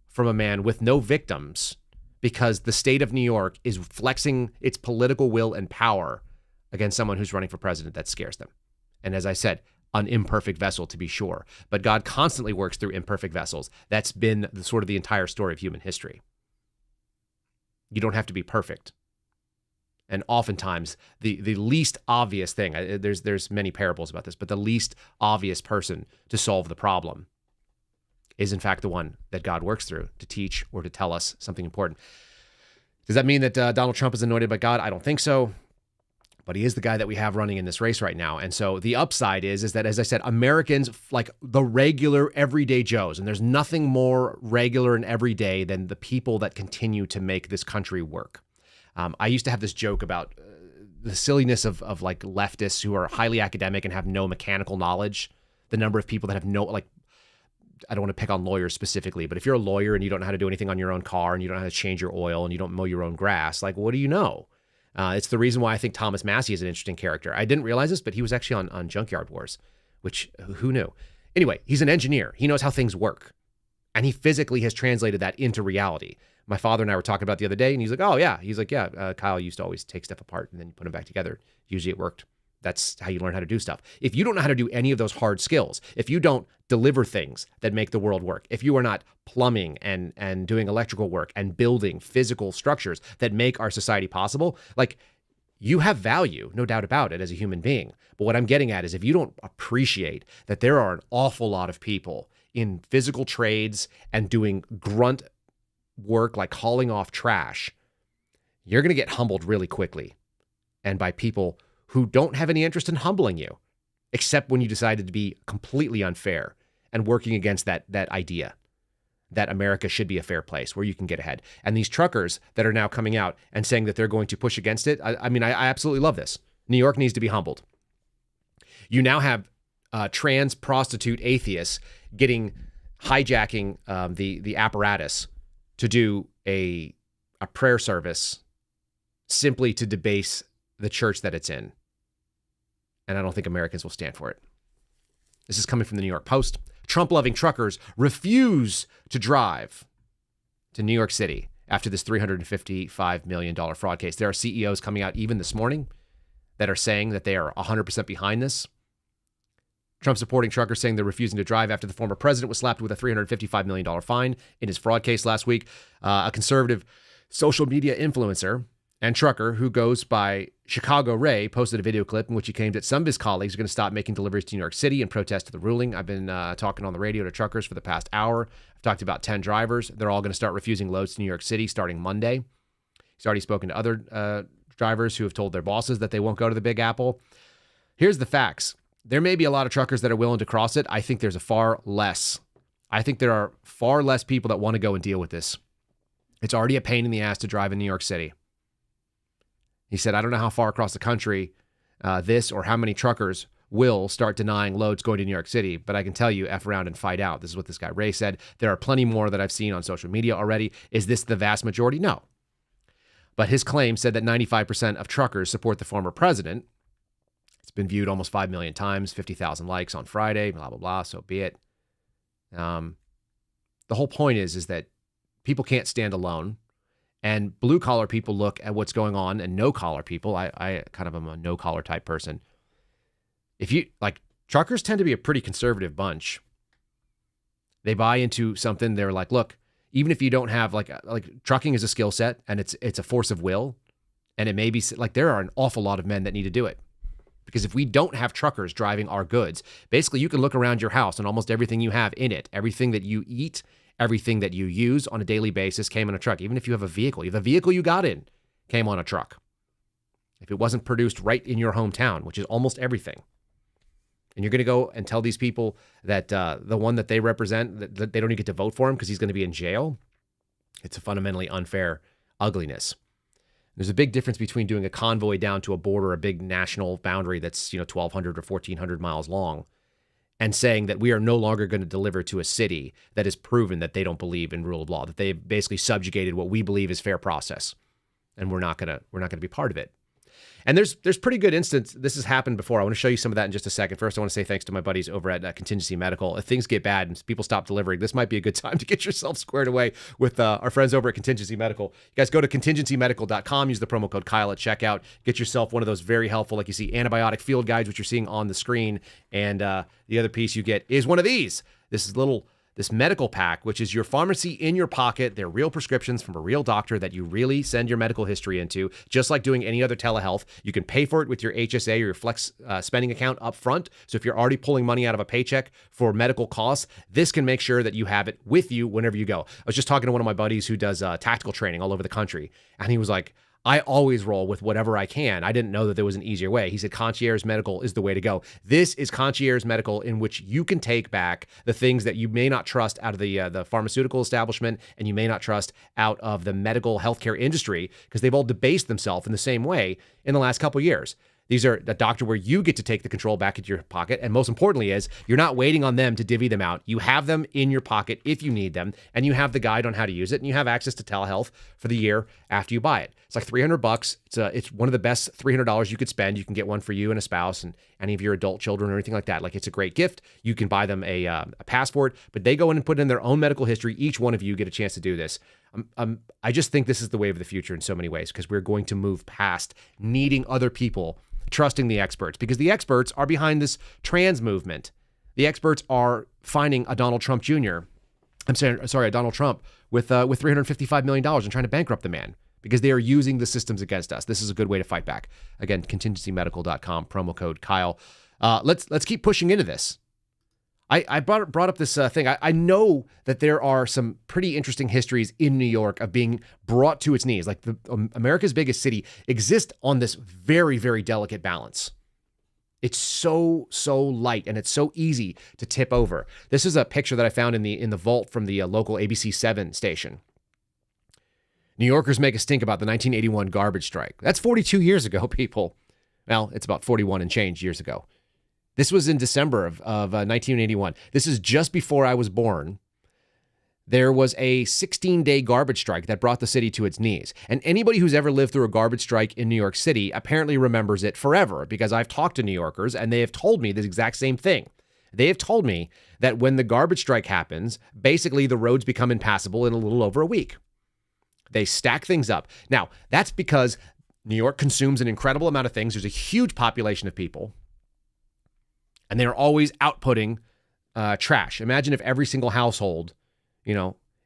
S8: from a man with no victims because the state of New York is flexing its political will and power against someone who's running for president that scares them. And as I said, an imperfect vessel to be sure, but God constantly works through imperfect vessels. That's been the entire story of human history. You don't have to be perfect. And oftentimes the least obvious thing, there's many parables about this, but the least obvious person to solve the problem is in fact the one that God works through to teach or to tell us something important. Does that mean that Donald Trump is anointed by God? I don't think so. But he is the guy that we have running in this race right now. And so the upside is that, as I said, Americans, like the regular everyday Joes, and there's nothing more regular and everyday than the people that continue to make this country work. I used to have this joke about the silliness of like leftists who are highly academic and have no mechanical knowledge. The number of people that have no, like, I don't want to pick on lawyers specifically, but if you're a lawyer and you don't know how to do anything on your own car and you don't know how to change your oil and you don't mow your own grass, like, what do you know? It's the reason why I think Thomas Massey is an interesting character. I didn't realize this, but he was actually on Junkyard Wars, which who knew? Anyway, he's an engineer. He knows how things work. And he physically has translated that into reality. My father and I were talking about the other day, and he's like, oh, yeah. He's like, yeah, Kyle used to always take stuff apart and then you put them back together. Usually it worked. That's how you learn how to do stuff. If you don't know how to do any of those hard skills, if you don't deliver things that make the world work, if you are not plumbing and doing electrical work and building physical structures that make our society possible, like, you have value, no doubt about it, as a human being. But what I'm getting at is if you don't appreciate that there are an awful lot of people in physical trades and doing grunt work like hauling off trash, you're going to get humbled really quickly. And by people who don't have any interest in humbling you, except when you decided to be completely unfair and working against that idea that America should be a fair place where you can get ahead. And these truckers that are now coming out and saying that they're going to push against it, I mean, I absolutely love this. New York needs to be humbled. You now have trans prostitute atheists hijacking the apparatus to do a prayer service simply to debase the church that it's in. And I don't think Americans will stand for it. This is coming from the New York Post. Trump-loving truckers refuse to drive to New York City after this $355 million fraud case. There are CEOs coming out even this morning that are saying that they are 100% behind this. Trump-supporting truckers saying they're refusing to drive after the former president was slapped with a $355 million fine in his fraud case last week. A conservative social media influencer and trucker who goes by Chicago Ray posted a video clip in which he claimed that some of his colleagues are going to stop making deliveries to New York City in protest to the ruling. I've been talking on the radio to truckers for the past hour. I've talked to about 10 drivers. They're all going to start refusing loads to New York City starting Monday. He's already spoken to other drivers who have told their bosses that they won't go to the Big Apple. Here's the facts. There may be a lot of truckers that are willing to cross it. I think there are far less people that want to go and deal with this. It's already a pain in the ass to drive in New York City. He said, I don't know how far across the country this or how many truckers will start denying loads going to New York City, but I can tell you, F around and fight out. This is what this guy Ray said. There are plenty more that I've seen on social media already. Is this the vast majority? No. But his claim said that 95% of truckers support the former president. It's been viewed almost 5 million times, 50,000 likes on Friday, blah, blah, blah, so be it. The whole point is that people can't stand alone. And blue-collar people look at what's going on, and no-collar people, I kind of am a no-collar type person. Truckers tend to be a pretty conservative bunch. They buy into something. They're like, look, even if you don't have, like trucking is a skill set, and it's a force of will. And it may be like there are an awful lot of men that need to do it. Because if we don't have truckers driving our goods, basically you can look around your house and almost everything you have in it, everything that you eat, everything that you use on a daily basis came in a truck. Even if you have a vehicle, the vehicle you got in came on a truck. If it wasn't produced right in your hometown, which is almost everything. And you're going to go and tell these people that the one that they represent, that they don't even get to vote for him because he's going to be in jail. It's a fundamentally unfair ugliness. There's a big difference between doing a convoy down to a border, a big national boundary that's 1,200 or 1,400 miles long, and saying that we are no longer going to deliver to a city that has proven that they don't believe in rule of law, that they've basically subjugated what we believe is fair process, and we're not going to be part of it. And there's pretty good instance. This has happened before. I want to show you some of that in just a second. First, I want to say thanks to my buddies over at Contingency Medical. If things get bad and people stop delivering, this might be a good time to get yourself squared away with our friends over at Contingency Medical. You guys go to contingencymedical.com, use the promo code Kyle at checkout, get yourself one of those very helpful, like you see, antibiotic field guides, which you're seeing on the screen. And the other piece you get is one of these. This medical pack, which is your pharmacy in your pocket. They're real prescriptions from a real doctor that you really send your medical history into, just like doing any other telehealth. You can pay for it with your HSA or your Flex spending account up front. So if you're already pulling money out of a paycheck for medical costs, this can make sure that you have it with you whenever you go. I was just talking to one of my buddies who does tactical training all over the country, and he was like, I always roll with whatever I can. I didn't know that there was an easier way. He said concierge medical is the way to go. This is concierge medical, in which you can take back the things that you may not trust out of the pharmaceutical establishment, and you may not trust out of the medical healthcare industry, because they've all debased themselves in the same way in the last couple of years. These are a doctor where you get to take the control back into your pocket. And most importantly is you're not waiting on them to divvy them out. You have them in your pocket if you need them, and you have the guide on how to use it, and you have access to telehealth for the year after you buy it. It's like $300. It's one of the best $300 you could spend. You can get one for you and a spouse and any of your adult children or anything like that. Like, it's a great gift. You can buy them a passport, but they go in and put in their own medical history. Each one of you get a chance to do this. I just think this is the way of the future in so many ways, because we're going to move past needing other people trusting the experts, because the experts are behind this trans movement. The experts are finding a Donald Trump Jr. a Donald Trump with $355 million and trying to bankrupt the man, because they are using the systems against us. This is a good way to fight back. Again, contingencymedical.com, promo code Kyle. Let's keep pushing into this. I brought up this thing. I know that there are some pretty interesting histories in New York of being brought to its knees. Like, America's biggest city exists on this very, very delicate balance. It's so light, and it's so easy to tip over. This is a picture that I found in the vault from the local ABC 7 station. New Yorkers make a stink about the 1981 garbage strike. That's 42 years ago, people. Well, it's about 41 and change years ago. This was in December of 1981. This is just before I was born. There was a 16-day garbage strike that brought the city to its knees. And anybody who's ever lived through a garbage strike in New York City apparently remembers it forever, because I've talked to New Yorkers and they have told me this exact same thing. They have told me that when the garbage strike happens, basically the roads become impassable in a little over a week. They stack things up. Now, that's because New York consumes an incredible amount of things. There's a huge population of people, and they're always outputting trash. Imagine if every single household,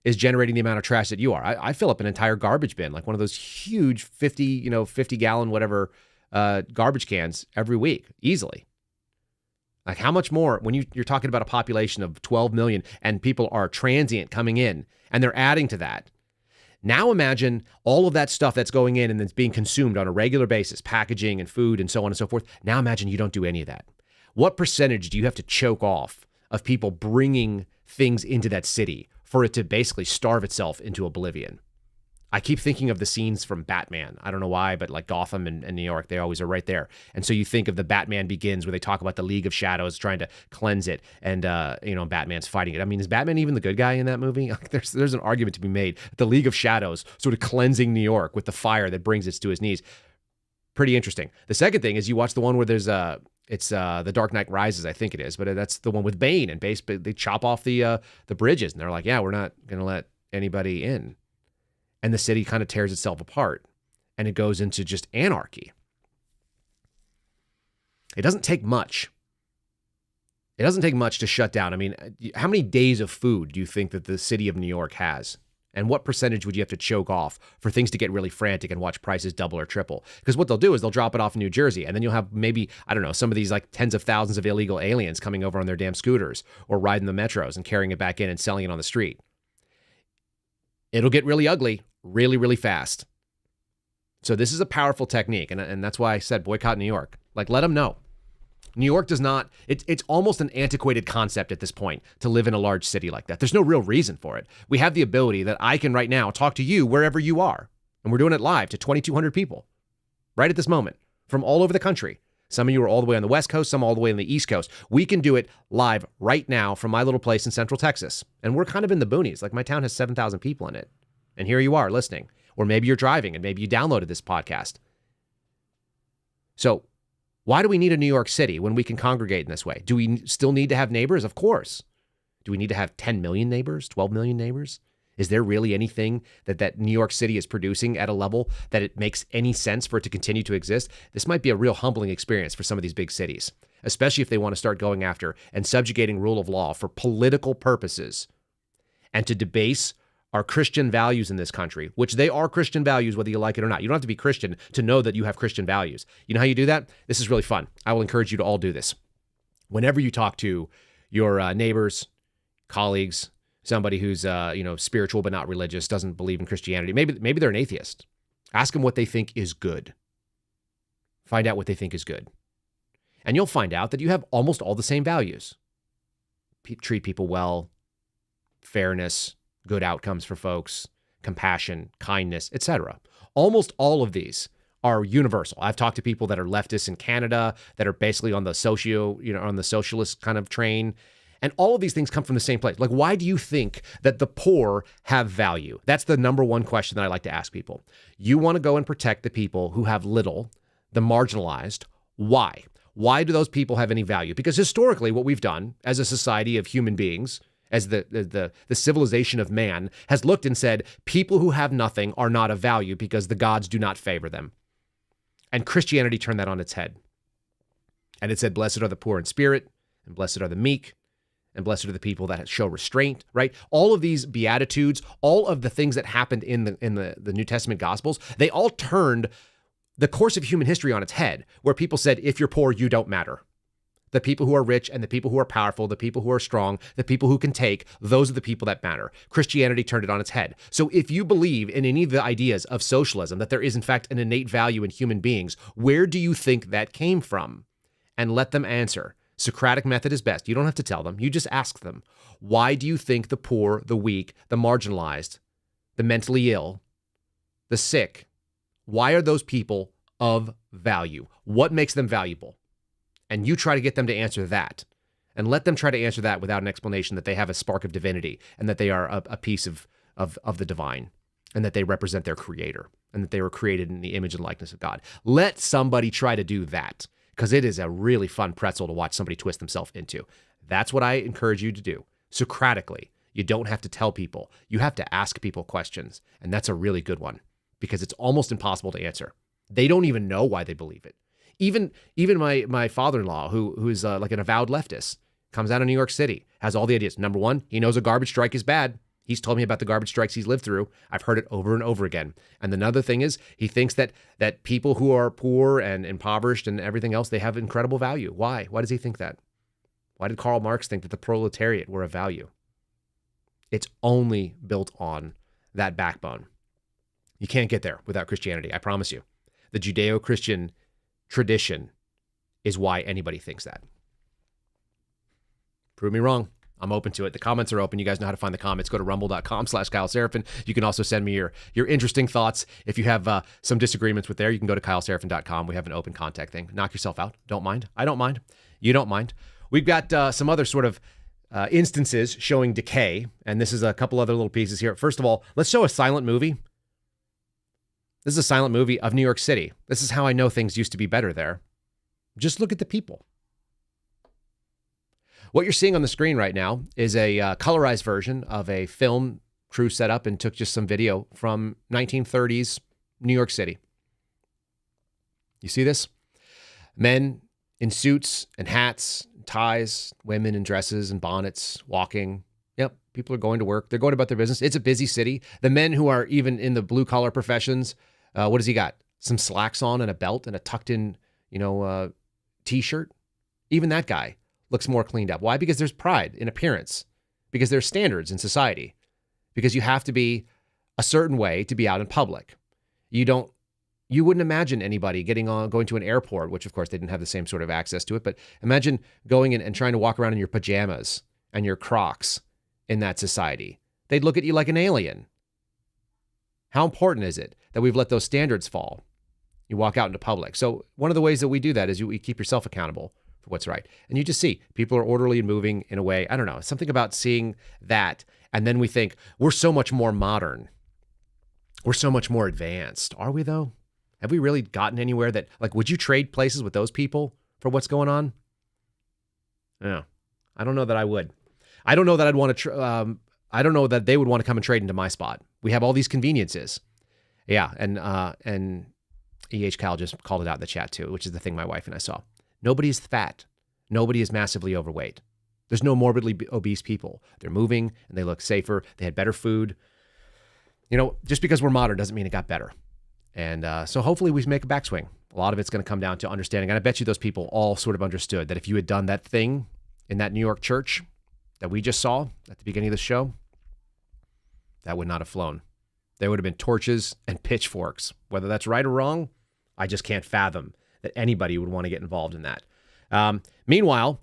S8: is generating the amount of trash that you are. I fill up an entire garbage bin, like one of those huge 50 gallon, whatever, garbage cans every week, easily. Like, how much more when you're talking about a population of 12 million and people are transient coming in and they're adding to that. Now imagine all of that stuff that's going in and that's being consumed on a regular basis, packaging and food and so on and so forth. Now imagine you don't do any of that. What percentage do you have to choke off of people bringing things into that city for it to basically starve itself into oblivion? I keep thinking of the scenes from Batman. I don't know why, but like Gotham and New York, they always are right there. And so you think of the Batman Begins, where they talk about the League of Shadows trying to cleanse it, and Batman's fighting it. I mean, is Batman even the good guy in that movie? There's an argument to be made. The League of Shadows sort of cleansing New York with the fire that brings it to his knees. Pretty interesting. The second thing is you watch the one where there's it's The Dark Knight Rises, I think it is, but that's the one with Bane, and basically they chop off the bridges, and they're like, yeah, we're not going to let anybody in. And the city kind of tears itself apart, and it goes into just anarchy. It doesn't take much. It doesn't take much to shut down. I mean, how many days of food do you think that the city of New York has? And what percentage would you have to choke off for things to get really frantic and watch prices double or triple? Because what they'll do is they'll drop it off in New Jersey, and then you'll have maybe, I don't know, some of these like tens of thousands of illegal aliens coming over on their damn scooters or riding the metros and carrying it back in and selling it on the street. It'll get really ugly really, really fast. So this is a powerful technique, and that's why I said boycott New York. Like, let them know. New York does not, it's almost an antiquated concept at this point to live in a large city like that. There's no real reason for it. We have the ability that I can right now talk to you wherever you are. And we're doing it live to 2,200 people right at this moment from all over the country. Some of you are all the way on the West Coast, some all the way on the East Coast. We can do it live right now from my little place in Central Texas. And we're kind of in the boonies. Like my town has 7,000 people in it. And here you are listening. Or maybe you're driving and maybe you downloaded this podcast. So why do we need a New York City when we can congregate in this way? Do we still need to have neighbors? Of course. Do we need to have 10 million neighbors, 12 million neighbors? Is there really anything that New York City is producing at a level that it makes any sense for it to continue to exist? This might be a real humbling experience for some of these big cities, especially if they want to start going after and subjugating rule of law for political purposes and to debase our Christian values in this country, which they are Christian values, whether you like it or not. You don't have to be Christian to know that you have Christian values. You know how you do that? This is really fun. I will encourage you to all do this. Whenever you talk to your neighbors, colleagues, somebody who's spiritual but not religious, doesn't believe in Christianity, maybe they're an atheist. Ask them what they think is good. Find out what they think is good. And you'll find out that you have almost all the same values. Treat people well, fairness, good outcomes for folks, compassion, kindness, etc. Almost all of these are universal. I've talked to people that are leftists in Canada that are basically on the on the socialist kind of train. And all of these things come from the same place. Like, why do you think that the poor have value? That's the number one question that I like to ask people. You want to go and protect the people who have little, the marginalized. Why? Why do those people have any value? Because historically, what we've done as a society of human beings, as the civilization of man, has looked and said, people who have nothing are not of value because the gods do not favor them. And Christianity turned that on its head. And it said, blessed are the poor in spirit, and blessed are the meek, and blessed are the people that show restraint, right? All of these beatitudes, all of the things that happened in the New Testament Gospels, they all turned the course of human history on its head, where people said, if you're poor, you don't matter. The people who are rich and the people who are powerful, the people who are strong, the people who can take, those are the people that matter. Christianity turned it on its head. So if you believe in any of the ideas of socialism, that there is in fact an innate value in human beings, where do you think that came from? And let them answer. Socratic method is best. You don't have to tell them. You just ask them. Why do you think the poor, the weak, the marginalized, the mentally ill, the sick, why are those people of value? What makes them valuable? And you try to get them to answer that, and let them try to answer that without an explanation that they have a spark of divinity and that they are a piece of the divine and that they represent their creator and that they were created in the image and likeness of God. Let somebody try to do that, because it is a really fun pretzel to watch somebody twist themselves into. That's what I encourage you to do. Socratically, you don't have to tell people. You have to ask people questions, and that's a really good one because it's almost impossible to answer. They don't even know why they believe it. Even my father-in-law, who's like an avowed leftist, comes out of New York City, has all the ideas. Number one, he knows a garbage strike is bad. He's told me about the garbage strikes he's lived through. I've heard it over and over again. And another thing is he thinks that people who are poor and impoverished and everything else, they have incredible value. Why? Why does he think that? Why did Karl Marx think that the proletariat were of value? It's only built on that backbone. You can't get there without Christianity, I promise you. The Judeo-Christian tradition is why anybody thinks that. Prove me wrong. I'm open to it. The comments are open. You guys know how to find the comments. Go to rumble.com/Kyle Seraphin. You can also send me your interesting thoughts. If you have some disagreements with there, you can go to KyleSeraphin.com. We have an open contact thing. Knock yourself out. Don't mind. I don't mind. You don't mind. We've got some other sort of instances showing decay, and this is a couple other little pieces here. First of all, let's show a silent movie. This is a silent movie of New York City. This is how I know things used to be better there. Just look at the people. What you're seeing on the screen right now is a colorized version of a film crew set up and took just some video from 1930s New York City. You see this? Men in suits and hats, ties, women in dresses and bonnets, walking. Yep, People are going to work. They're going about their business. It's a busy city. The men who are even in the blue collar professions, what does he got? Some slacks on and a belt and a tucked in, t-shirt. Even that guy looks more cleaned up. Why? Because there's pride in appearance. Because there's standards in society. Because you have to be a certain way to be out in public. You wouldn't imagine anybody going to an airport, which of course they didn't have the same sort of access to it, but imagine going in and trying to walk around in your pajamas and your Crocs in that society. They'd look at you like an alien. How important is it that we've let those standards fall? You walk out into public. So one of the ways that we do that is you keep yourself accountable for what's right. And you just see people are orderly and moving in a way, I don't know, something about seeing that. And then we think we're so much more modern. We're so much more advanced. Are we though? Have we really gotten anywhere that, like, would you trade places with those people for what's going on? No, I don't know that I would. I don't know that I'd want to, I don't know that they would want to come and trade into my spot. We have all these conveniences. Yeah. And E.H. Cal just called it out in the chat too, which is the thing my wife and I saw. Nobody's fat. Nobody is massively overweight. There's no morbidly obese people. They're moving and they look safer. They had better food. Just because we're modern doesn't mean it got better. And so hopefully we make a backswing. A lot of it's going to come down to understanding. And I bet you those people all sort of understood that if you had done that thing in that New York church that we just saw at the beginning of the show, that would not have flown. There would have been torches and pitchforks. Whether that's right or wrong, I just can't fathom that anybody would want to get involved in that. Meanwhile,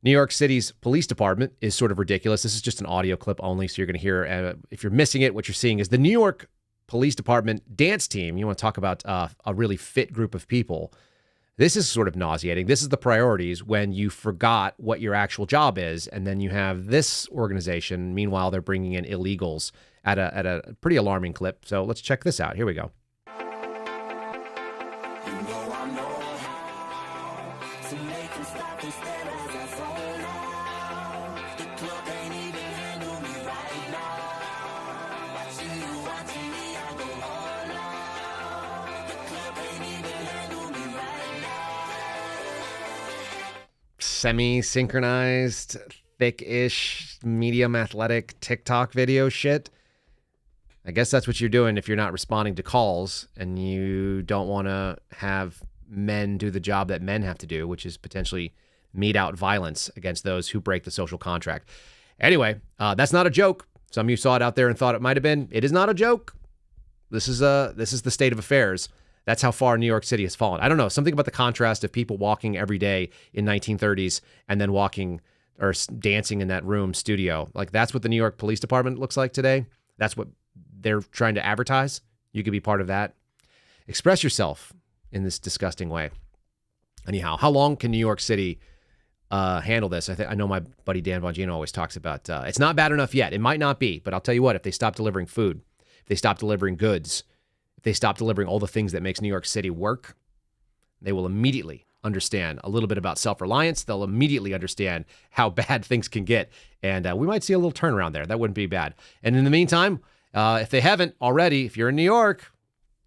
S8: New York City's police department is sort of ridiculous. This is just an audio clip only, so you're going to hear, if you're missing it, what you're seeing is the New York Police Department dance team. You want to talk about a really fit group of people. This is sort of nauseating. This is the priorities when you forgot what your actual job is, and then you have this organization. Meanwhile, they're bringing in illegals at a pretty alarming clip. So let's check this out. Here we go. Semi-synchronized, thick-ish, medium athletic TikTok video shit. I guess that's what you're doing if you're not responding to calls and you don't want to have men do the job that men have to do, which is potentially mete out violence against those who break the social contract. Anyway, that's not a joke. Some of you saw it out there and thought it might have been. It is not a joke. This is the state of affairs. That's how far New York City has fallen. I don't know, something about the contrast of people walking every day in 1930s and then walking or dancing in that room studio. Like, that's what the New York Police Department looks like today. That's what they're trying to advertise. You could be part of that. Express yourself in this disgusting way. Anyhow, how long can New York City handle this? I know my buddy Dan Bongino always talks about it's not bad enough yet. It might not be, but I'll tell you what, if they stop delivering food, if they stop delivering goods, if they stop delivering all the things that makes New York City work, they will immediately understand a little bit about self-reliance. They'll immediately understand how bad things can get. And we might see a little turnaround there. That wouldn't be bad. And in the meantime, if they haven't already, if you're in New York,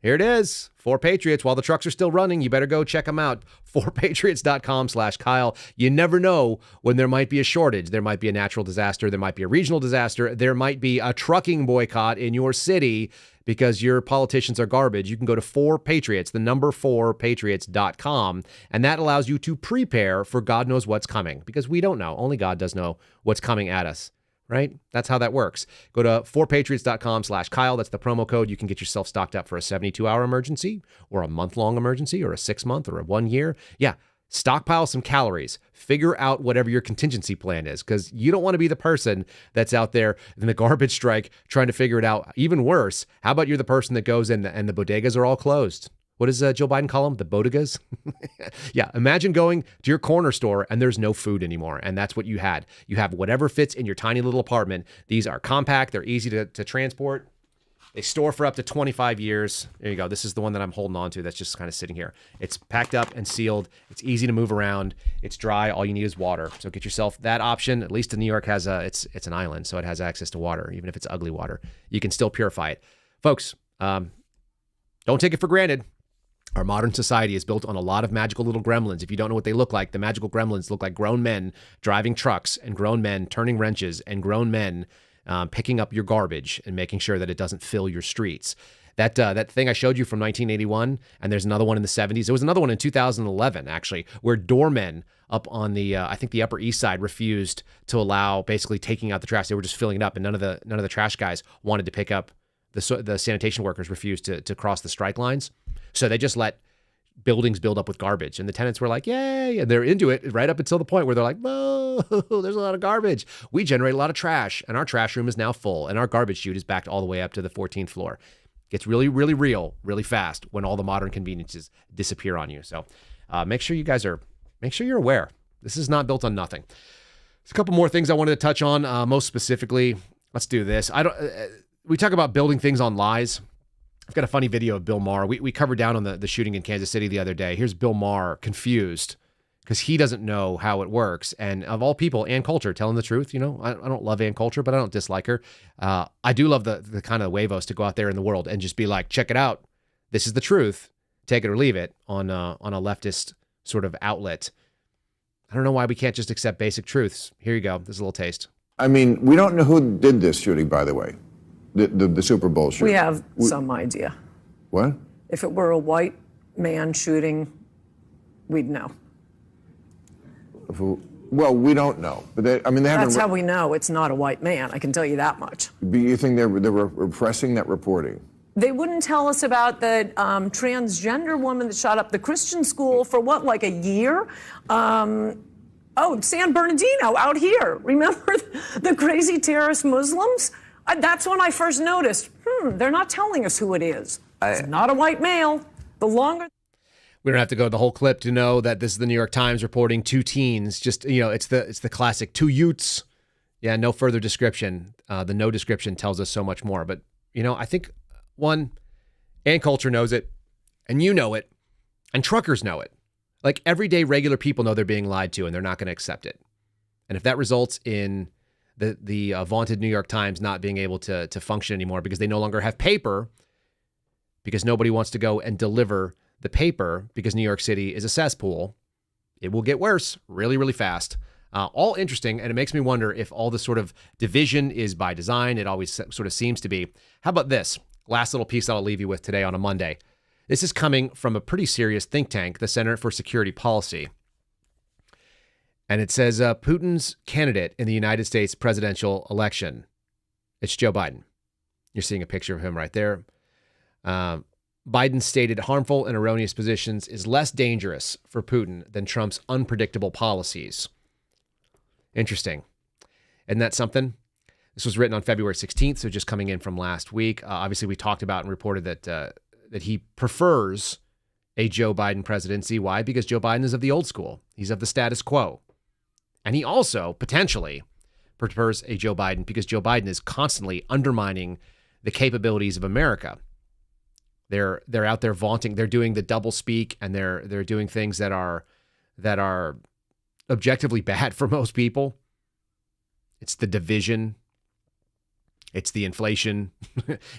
S8: here it is. 4 Patriots. While the trucks are still running, you better go check them out. 4patriots.com/Kyle. You never know when there might be a shortage. There might be a natural disaster. There might be a regional disaster. There might be a trucking boycott in your city because your politicians are garbage. You can go to 4Patriots, the number 4patriots.com, and that allows you to prepare for God knows what's coming, because we don't know. Only God does know what's coming at us. Right? That's how that works. Go to 4patriots.com/Kyle. That's the promo code. You can get yourself stocked up for a 72-hour emergency or a month-long emergency or a 6-month or a 1 year. Yeah. Stockpile some calories. Figure out whatever your contingency plan is, because you don't want to be the person that's out there in the garbage strike trying to figure it out. Even worse, how about you're the person that goes in and the bodegas are all closed? What does Joe Biden call them? The bodegas? Yeah, imagine going to your corner store and there's no food anymore. And that's what you had. You have whatever fits in your tiny little apartment. These are compact. They're easy to transport. They store for up to 25 years. There you go. This is the one that I'm holding on to that's just kind of sitting here. It's packed up and sealed. It's easy to move around. It's dry. All you need is water. So get yourself that option. At least in New York has it's an island, so it has access to water. Even if it's ugly water, you can still purify it. Folks, don't take it for granted. Our modern society is built on a lot of magical little gremlins. If you don't know what they look like, the magical gremlins look like grown men driving trucks and grown men turning wrenches and grown men picking up your garbage and making sure that it doesn't fill your streets. That thing I showed you from 1981, and there's another one in the 70s. There was another one in 2011, actually, where doormen up on the, I think the Upper East Side refused to allow basically taking out the trash. They were just filling it up, and none of the trash guys wanted to pick up. The sanitation workers refused to cross the strike lines. So they just let buildings build up with garbage. And the tenants were like, yay, and they're into it right up until the point where they're like, whoa, there's a lot of garbage. We generate a lot of trash, and our trash room is now full, and our garbage chute is backed all the way up to the 14th floor. Gets really, really real, really fast when all the modern conveniences disappear on you. So make sure you're aware. This is not built on nothing. There's a couple more things I wanted to touch on. Most specifically, let's do this. We talk about building things on lies. I've got a funny video of Bill Maher. We covered down on the shooting in Kansas City the other day. Here's Bill Maher confused because he doesn't know how it works. And of all people, Ann Coulter telling the truth. You know, I don't love Ann Coulter, but I don't dislike her. I do love the kind of huevos to go out there in the world and just be like, check it out. This is the truth. Take it or leave it on a leftist sort of outlet. I don't know why we can't just accept basic truths. Here you go. This is a little taste.
S16: I mean, we don't know who did this shooting, by the way, the Super Bowl shooting.
S17: We have some idea.
S16: What?
S17: If it were a white man shooting, we'd know.
S16: Well, we don't know, but they haven't.
S17: That's how we know it's not a white man. I can tell you that much.
S16: But you think they were repressing that reporting?
S17: They wouldn't tell us about the transgender woman that shot up the Christian school for what, like a year? San Bernardino out here. Remember the crazy terrorist Muslims? That's when I first noticed, they're not telling us who it is. It's not a white male. The longer...
S8: We don't have to go the whole clip to know that this is the New York Times reporting two teens. Just, it's the classic two Utes. Yeah, no further description. The no description tells us so much more. But, I think, one, Ann Coulter knows it, and you know it, and truckers know it. Like, everyday regular people know they're being lied to, and they're not going to accept it. And if that results in the vaunted New York Times not being able to function anymore because they no longer have paper, because nobody wants to go and deliver the paper because New York City is a cesspool, it will get worse really, really fast. All interesting, and it makes me wonder if all this sort of division is by design. It always sort of seems to be. How about this? Last little piece I'll leave you with today on a Monday. This is coming from a pretty serious think tank, the Center for Security Policy. And it says Putin's candidate in the United States presidential election, it's Joe Biden. You're seeing a picture of him right there. Biden's stated harmful and erroneous positions is less dangerous for Putin than Trump's unpredictable policies. Interesting. Isn't that something? This was written on February 16th, so just coming in from last week. Obviously, we talked about and reported that he prefers a Joe Biden presidency. Why? Because Joe Biden is of the old school. He's of the status quo. And he also, potentially, prefers a Joe Biden because Joe Biden is constantly undermining the capabilities of America. They're out there vaunting. They're doing the double speak, and they're doing things that are objectively bad for most people. It's the division. It's the inflation.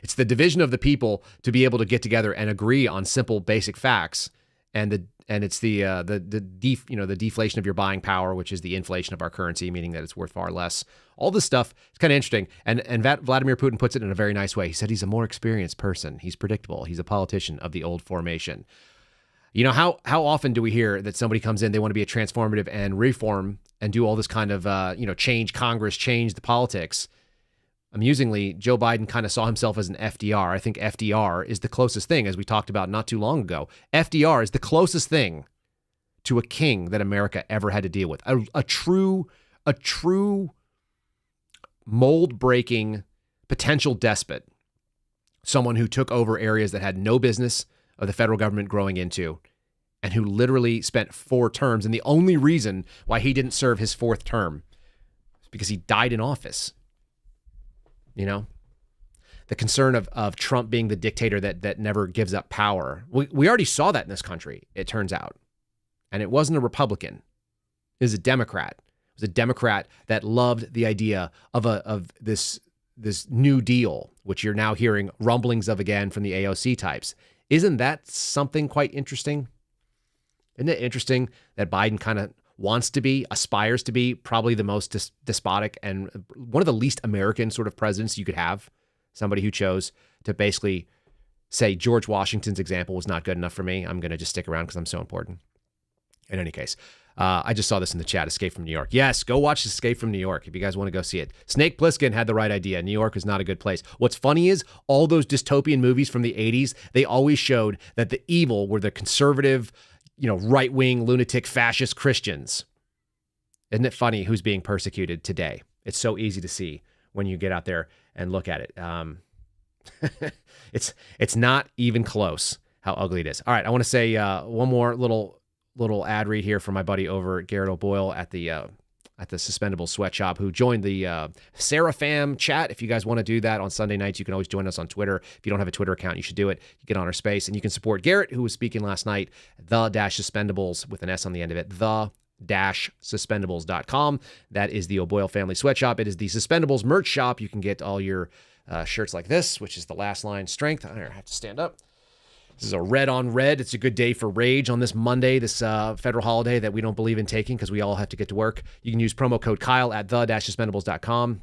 S8: It's the division of the people to be able to get together and agree on simple, basic facts. And it's the deflation of your buying power, which is the inflation of our currency, meaning that it's worth far less. All this stuff is kind of interesting. And Vladimir Putin puts it in a very nice way. He said he's a more experienced person. He's predictable. He's a politician of the old formation. How often do we hear that somebody comes in, they want to be a transformative and reform and do all this kind of, change Congress, change the politics. Amusingly, Joe Biden kind of saw himself as an FDR. I think FDR is the closest thing, as we talked about not too long ago. FDR is the closest thing to a king that America ever had to deal with. A true mold-breaking potential despot. Someone who took over areas that had no business of the federal government growing into, and who literally spent 4 terms. And the only reason why he didn't serve his 4th term is because he died in office. The concern of Trump being the dictator that never gives up power. We already saw that in this country, it turns out. And it wasn't a Republican. It was a Democrat. It was a Democrat that loved the idea of this New Deal, which you're now hearing rumblings of again from the AOC types. Isn't that something quite interesting? Isn't it interesting that Biden kind of wants to be, aspires to be probably the most despotic and one of the least American sort of presidents you could have. Somebody who chose to basically say George Washington's example was not good enough for me. I'm going to just stick around because I'm so important. In any case, I just saw this in the chat, Escape from New York. Yes, go watch Escape from New York if you guys want to go see it. Snake Plissken had the right idea. New York is not a good place. What's funny is all those dystopian movies from the 80s, they always showed that the evil were the conservative, right-wing, lunatic, fascist Christians. Isn't it funny who's being persecuted today? It's so easy to see when you get out there and look at it. It's not even close how ugly it is. All right, I want to say one more little ad read here from my buddy over at Garrett O'Boyle at the Suspendable Sweatshop, who joined the Seraphin chat. If you guys want to do that on Sunday nights, you can always join us on Twitter. If you don't have a Twitter account, you should do it. You get on our space, and you can support Garrett, who was speaking last night, the-Suspendables with an S on the end of it, the-suspendables.com. That is the O'Boyle Family Sweatshop. It is the Suspendables merch shop. You can get all your shirts like this, which is the Last Line Strength. I have to stand up. This is a red on red. It's a good day for rage on this Monday, this federal holiday that we don't believe in taking because we all have to get to work. You can use promo code Kyle at the-suspendables.com.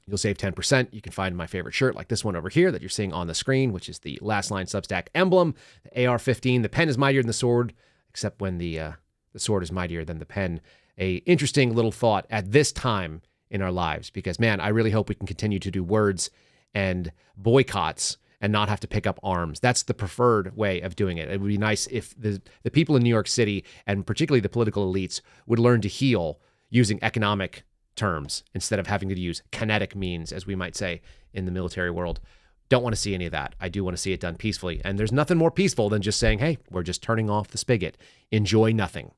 S8: You'll save 10%. You can find my favorite shirt like this one over here that you're seeing on the screen, which is the Last Line Substack emblem, the AR-15. The pen is mightier than the sword, except when the sword is mightier than the pen. A interesting little thought at this time in our lives because, man, I really hope we can continue to do words and boycotts and not have to pick up arms. That's the preferred way of doing it. It would be nice if the people in New York City, and particularly the political elites, would learn to heal using economic terms instead of having to use kinetic means, as we might say in the military world. Don't want to see any of that. I do want to see it done peacefully. And there's nothing more peaceful than just saying, hey, we're just turning off the spigot. Enjoy nothing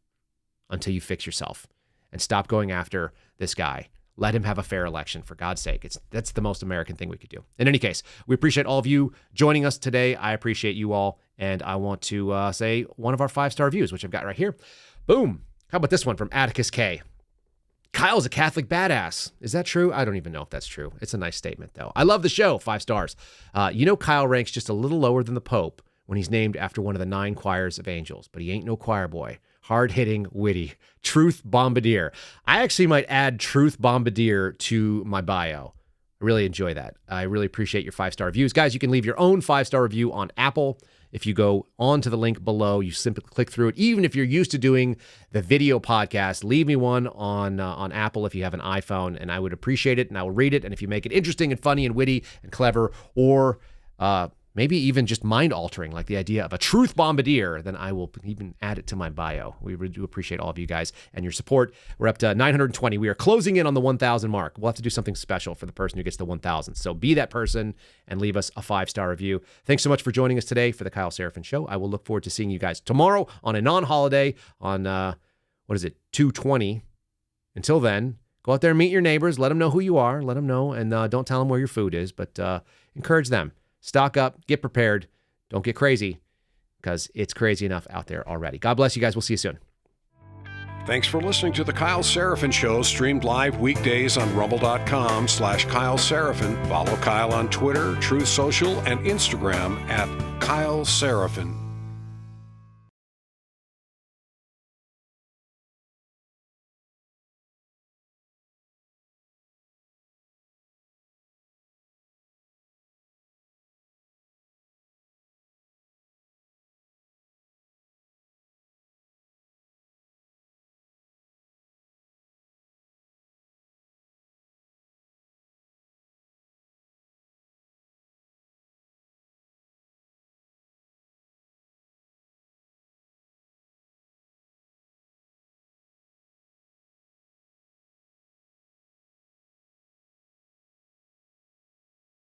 S8: until you fix yourself and stop going after this guy. Let him have a fair election, for God's sake. That's the most American thing we could do. In any case, we appreciate all of you joining us today. I appreciate you all. And I want to say one of our 5-star reviews, which I've got right here. Boom. How about this one from Atticus K? Kyle's a Catholic badass. Is that true? I don't even know if that's true. It's a nice statement, though. I love the show. 5 stars. Kyle ranks just a little lower than the Pope when he's named after one of the 9 choirs of angels, but he ain't no choir boy. Hard-hitting, witty, truth bombardier. I actually might add truth bombardier to my bio. I really enjoy that. I really appreciate your 5-star reviews. Guys, you can leave your own 5-star review on Apple. If you go on to the link below, you simply click through it. Even if you're used to doing the video podcast, leave me one on Apple if you have an iPhone, and I would appreciate it, and I will read it. And if you make it interesting and funny and witty and clever, or maybe even just mind-altering, like the idea of a truth bombardier, then I will even add it to my bio. We really do appreciate all of you guys and your support. We're up to 920. We are closing in on the 1,000 mark. We'll have to do something special for the person who gets the 1,000. So be that person and leave us a 5-star review. Thanks so much for joining us today for the Kyle Seraphin Show. I will look forward to seeing you guys tomorrow on a non-holiday on, 2/20. Until then, go out there and meet your neighbors. Let them know who you are. Let them know, and don't tell them where your food is, but encourage them. Stock up, get prepared, don't get crazy, because it's crazy enough out there already. God bless you guys. We'll see you soon.
S7: Thanks for listening to the Kyle Seraphin Show, streamed live weekdays on rumble.com/Kyle Seraphin. Follow Kyle on Twitter, Truth Social, and Instagram at Kyle Seraphin.